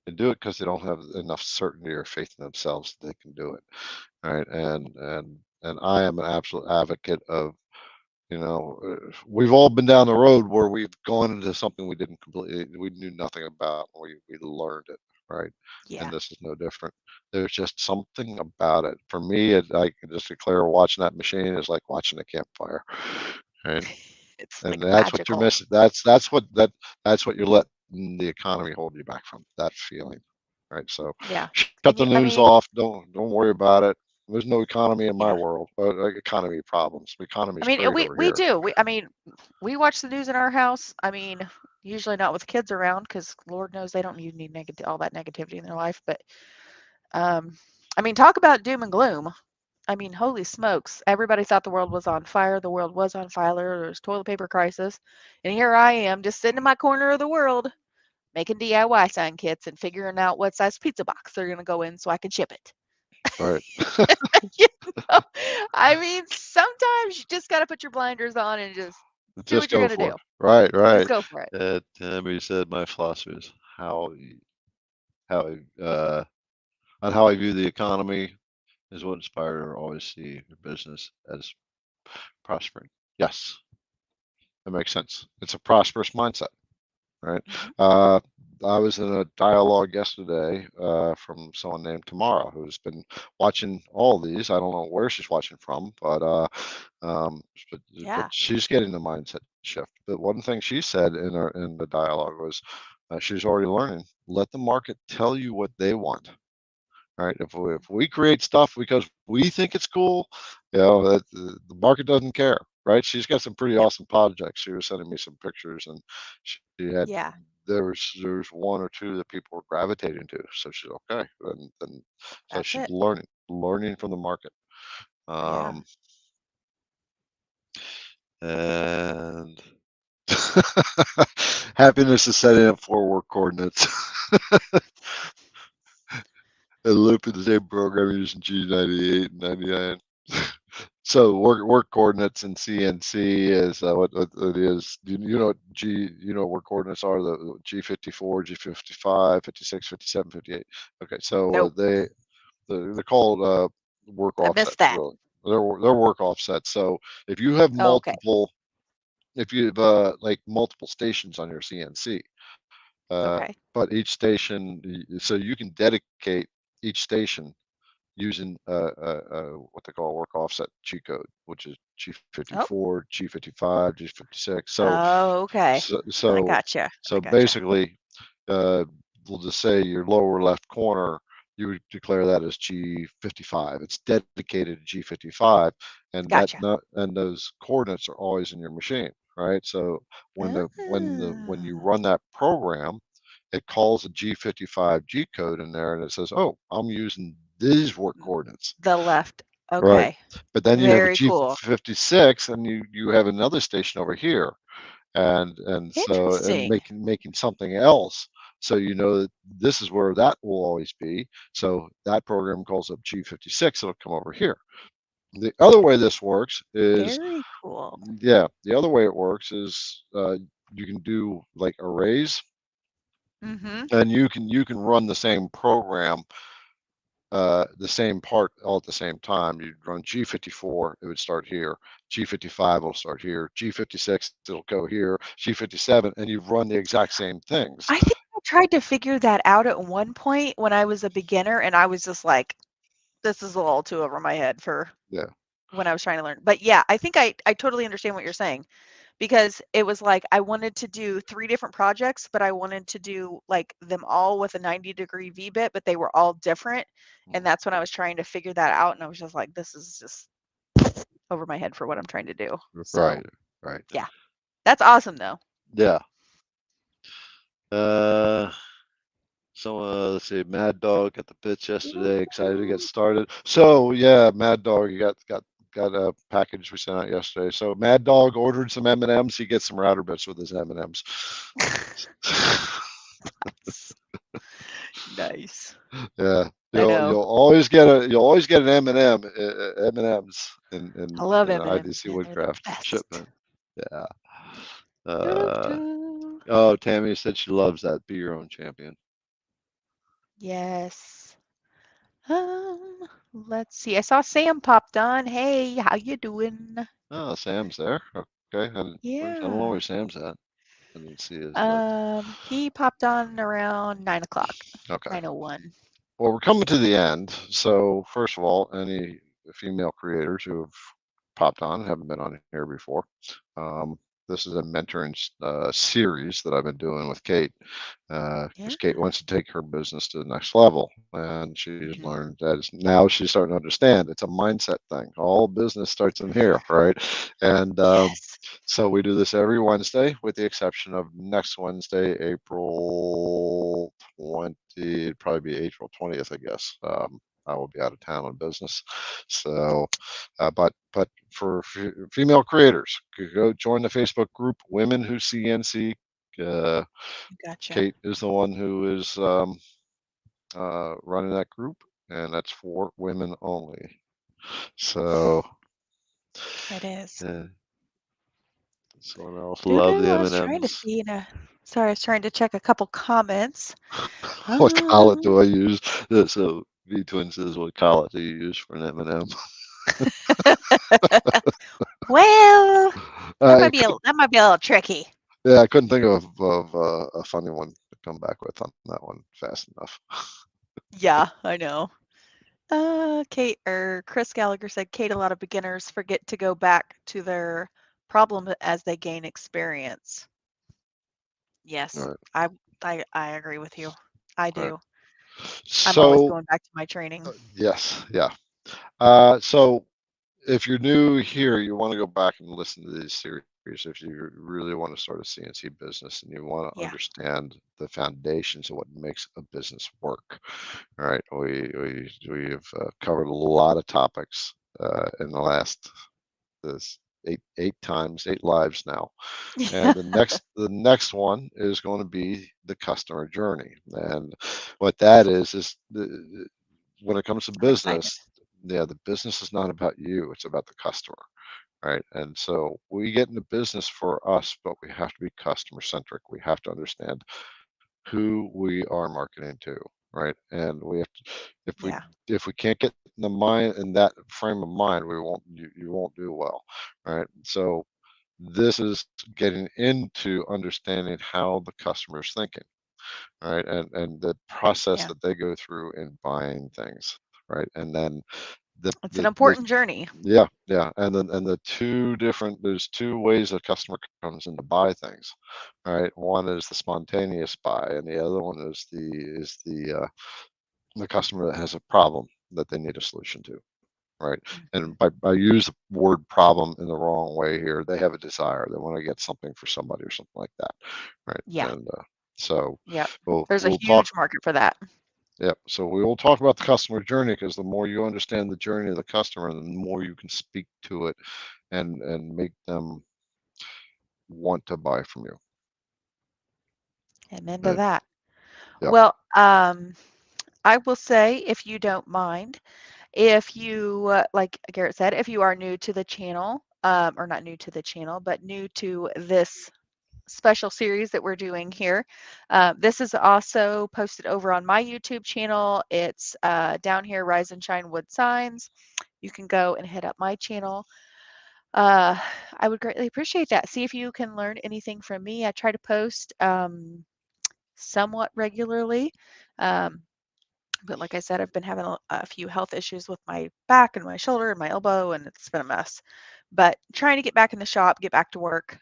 They do it because they don't have enough certainty or faith in themselves that they can do it, right? And I am an absolute advocate of we've all been down the road where we've gone into something we knew nothing about. We learned it, right? And Yeah. this is no different. There's just something about it. For me, I can just declare watching that machine is like watching a campfire, right? It's And like that's what you're magical. missing. That's what you're letting the economy hold you back from. That feeling, right? So Yeah. shut And the you, I news mean, off. Don't worry about it. There's no economy in my yeah. world. Like economy problems. The I economy's mean, great over we here. do. I mean, we watch the news in our house. I mean, usually not with kids around because Lord knows they don't need all that negativity in their life. But um, I mean, talk about doom and gloom. I mean, holy smokes! Everybody thought the world was on fire. The world was on fire. There's toilet paper crisis, and here I am, just sitting in my corner of the world, making DIY sign kits and figuring out what size pizza box they're gonna go in so I can ship it. Right. You know? I mean, sometimes you just gotta put your blinders on and just do Just what you're go gonna for do. it. Right, Just right. go for it. Tammy said my philosophy is how on how I view the economy is what inspired her to always see her business as prospering. Yes, that makes sense. It's a prosperous mindset, right? Mhm. Uh, I was in a dialogue yesterday from someone named Tamara who's been watching all these. I don't know where she's watching from, um, but Yeah. she's getting the mindset shift. But one thing she said in the dialogue was she's already learning. Let the market tell you what they want. Right? If we create stuff because we think it's cool, the market doesn't care, right? She's got some pretty Yep. awesome projects. She was sending me some pictures, and she had Yeah. there was one or two that people were gravitating to. So she's okay, and so That's she's it. learning from the market. Yeah. Um, And happiness is setting up forward coordinates and looping the same program using G98 and 99. So work coordinates in CNC is what it is. You know what work coordinates are? The G54, G55, 56, 57, 58. Okay, so Nope. they're called work I missed offsets. that. Really, they're work offsets. So if you have Oh, okay. if you have like multiple stations on your CNC, Okay. but each station, so you can dedicate each station using what they call a work offset G code, which is Oh. G54, G55, G56. So Oh, okay. so I so gotcha. I so gotcha. basically, uh, we'll just say your lower left corner, you would declare that as G55. It's dedicated to G55, and Gotcha. those coordinates are always in your machine, right? So when you Ah, run that program, it calls a G55 G code in there, and it says, "Oh, I'm using these work coordinates." the left. Right. Okay. But then you have a Very cool. G56, and you have another station over here, and Interesting. making something else. So you know that this is where that will always be. So that program calls up G56, it'll come over here. The other way this works is, Very cool. yeah, the other way it works is you can do like arrays, Mhm. and you can run the same program the same part all at the same time. You'd run G54, it would start here. G55 will start here. G56, it'll go here. G57, and you run the exact same things. I think I tried to figure that out at one point when I was a beginner, and I was just like, this is a little too over my head for Yeah. when I was trying to learn. But yeah, I think I totally understand what you're saying, because it was like I wanted to do 3 different projects, but I wanted to do like them all with a 90-degree V-bit, but they were all different. And that's when I was trying to figure that out, and I was just like, this is just over my head for what I'm trying to do. So Right. Right. yeah, that's awesome though. Yeah. So let's see, Mad Dog at the pitch yesterday. Excited to get started. So yeah, Mad Dog, you got a package we sent out yesterday. So Mad Dog ordered some M&Ms. He gets some router bits with his M&Ms. Nice. Yeah, I know. you'll always get an M&M M&Ms I love in an M&Ms, IDC man. They're the Woodcraft best. shipment. Yeah. Uh, Doo-doo-doo. Oh, Tammy said she loves that. Be your own champion. Yes. Let's see. I saw Sam popped on. Hey, how you doing? Oh, Sam's there. Okay. I don't know Yeah. where Sam's at. I didn't see his. He popped on around 9 o'clock, Okay. 9:01. Well, we're coming to the end. So first of all, any female creators who have popped on haven't been on here before. This is a mentoring series that I've been doing with Kate, Yeah. because Kate wants to take her business to the next level, and she's Mhm. learned that now she's starting to understand it's a mindset thing. All business starts in here, right? And Yes. so we do this every Wednesday, with the exception of next Wednesday, April 20. It'd probably be April 20th, I guess. I will be out of town on business. So, but for female creators, go join the Facebook group Women Who CNC. Uh, Gotcha. Kate is the one who is running that group, and that's for women only. So, It is. Yeah. Someone else love Doo-doo. the I was trying to M&Ms. see. Sorry, I was trying to check a couple comments. what collet Um, do I use? So V Twin says, "What collet do you use for an M&M?" well, I that might be a little tricky. Yeah, I couldn't think of a funny one to come back with on that one fast enough. Yeah, I know. Kate or Chris Gallagher said, Kate, a lot of beginners forget to go back to their problem as they gain experience. All Yes, right, I agree with you. I all right. do. I'm always So going back to my training. yes, yeah. So if you're new here, you want to go back and listen to these series if you really want to start a CNC business and you want to Yeah. understand the foundations of what makes a business work. All right, we have covered a lot of topics in the last this eight lives now. And the next one is going to be the customer journey. And what that is when it comes to I'm excited. business, yeah, the business is not about you, it's about the customer, right? And so we get into business for us, but we have to be customer centric. We have to understand who we are marketing to, right? And we have to, Yeah. if we can't get in the mind in that frame of mind, you won't do well, right? So this is getting into understanding how the customer is thinking, right? And the process Yeah. that they go through in buying things, right? And then It's an the important journey. yeah, and the there's two ways a customer comes in to buy things, right? One is the spontaneous buy, and the other one is the customer that has a problem that they need a solution to, right? Mhm. And I use the word problem in the wrong way here. They have a desire. They want to get something for somebody or something like that, right? Yeah. And so Yep. we'll There's a we'll talk. huge market for that. Yeah, so we will talk about the customer journey because the more you understand the journey of the customer, the more you can speak to it and make them want to buy from you. Amen to Yeah, that. yeah. Well, I will say, if you don't mind, if you, like Garrett said, if you are new to the channel, or not new to the channel, but new to this special series that we're doing here. This is also posted over on my YouTube channel. It's down here, Rise and Shine Wood Signs. You can go and hit up my channel. I would greatly appreciate that. See if you can learn anything from me. I try to post somewhat regularly. But like I said, I've been having a few health issues with my back and my shoulder and my elbow, and it's been a mess. But trying to get back in the shop, get back to work.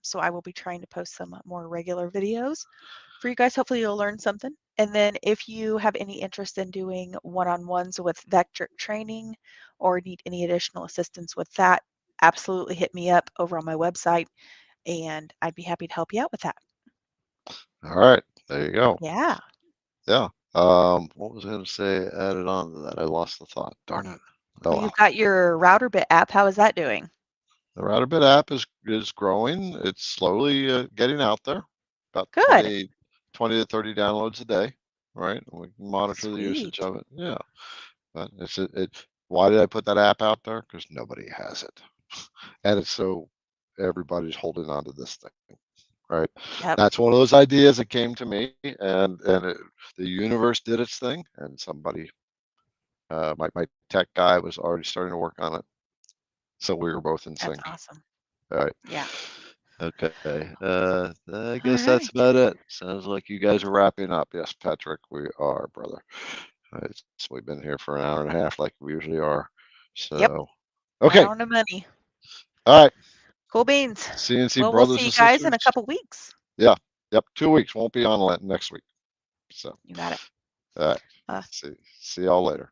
So I will be trying to post some more regular videos for you guys. Hopefully you'll learn something. And then if you have any interest in doing one-on-ones with Vector training or need any additional assistance with that, absolutely hit me up over on my website, and I'd be happy to help you out with that. All right, there you go. Yeah. Yeah. What was I going to say? Added on to that, I lost the thought. Darn it. Oh, Well, well. you've got your RouterBit app. How is that doing? The RouterBit app is growing. It's slowly getting out there. About Good. 20 to 30 downloads a day, right? And we can monitor the usage Sweet. of it. Yeah. But why did I put that app out there? Because nobody has it. And it's so everybody's holding on to this thing, right? Yep. That's one of those ideas that came to me, and the universe did its thing, and somebody, my tech guy was already starting to work on it. So we were both in That's sync. awesome. All right. Yeah. Okay. I guess All that's right. about it. Sounds like you guys are wrapping up. Yes, Patrick, we are, brother. We've been here for an hour and a half like we usually are. Yep. So, Right okay. on the money. All right. Cool beans. CNC Well, we'll brothers see you and guys in a sisters. couple weeks. Yeah. Yep. 2 weeks. Won't be on next week. So, You got it. all right. Uh, See y'all later.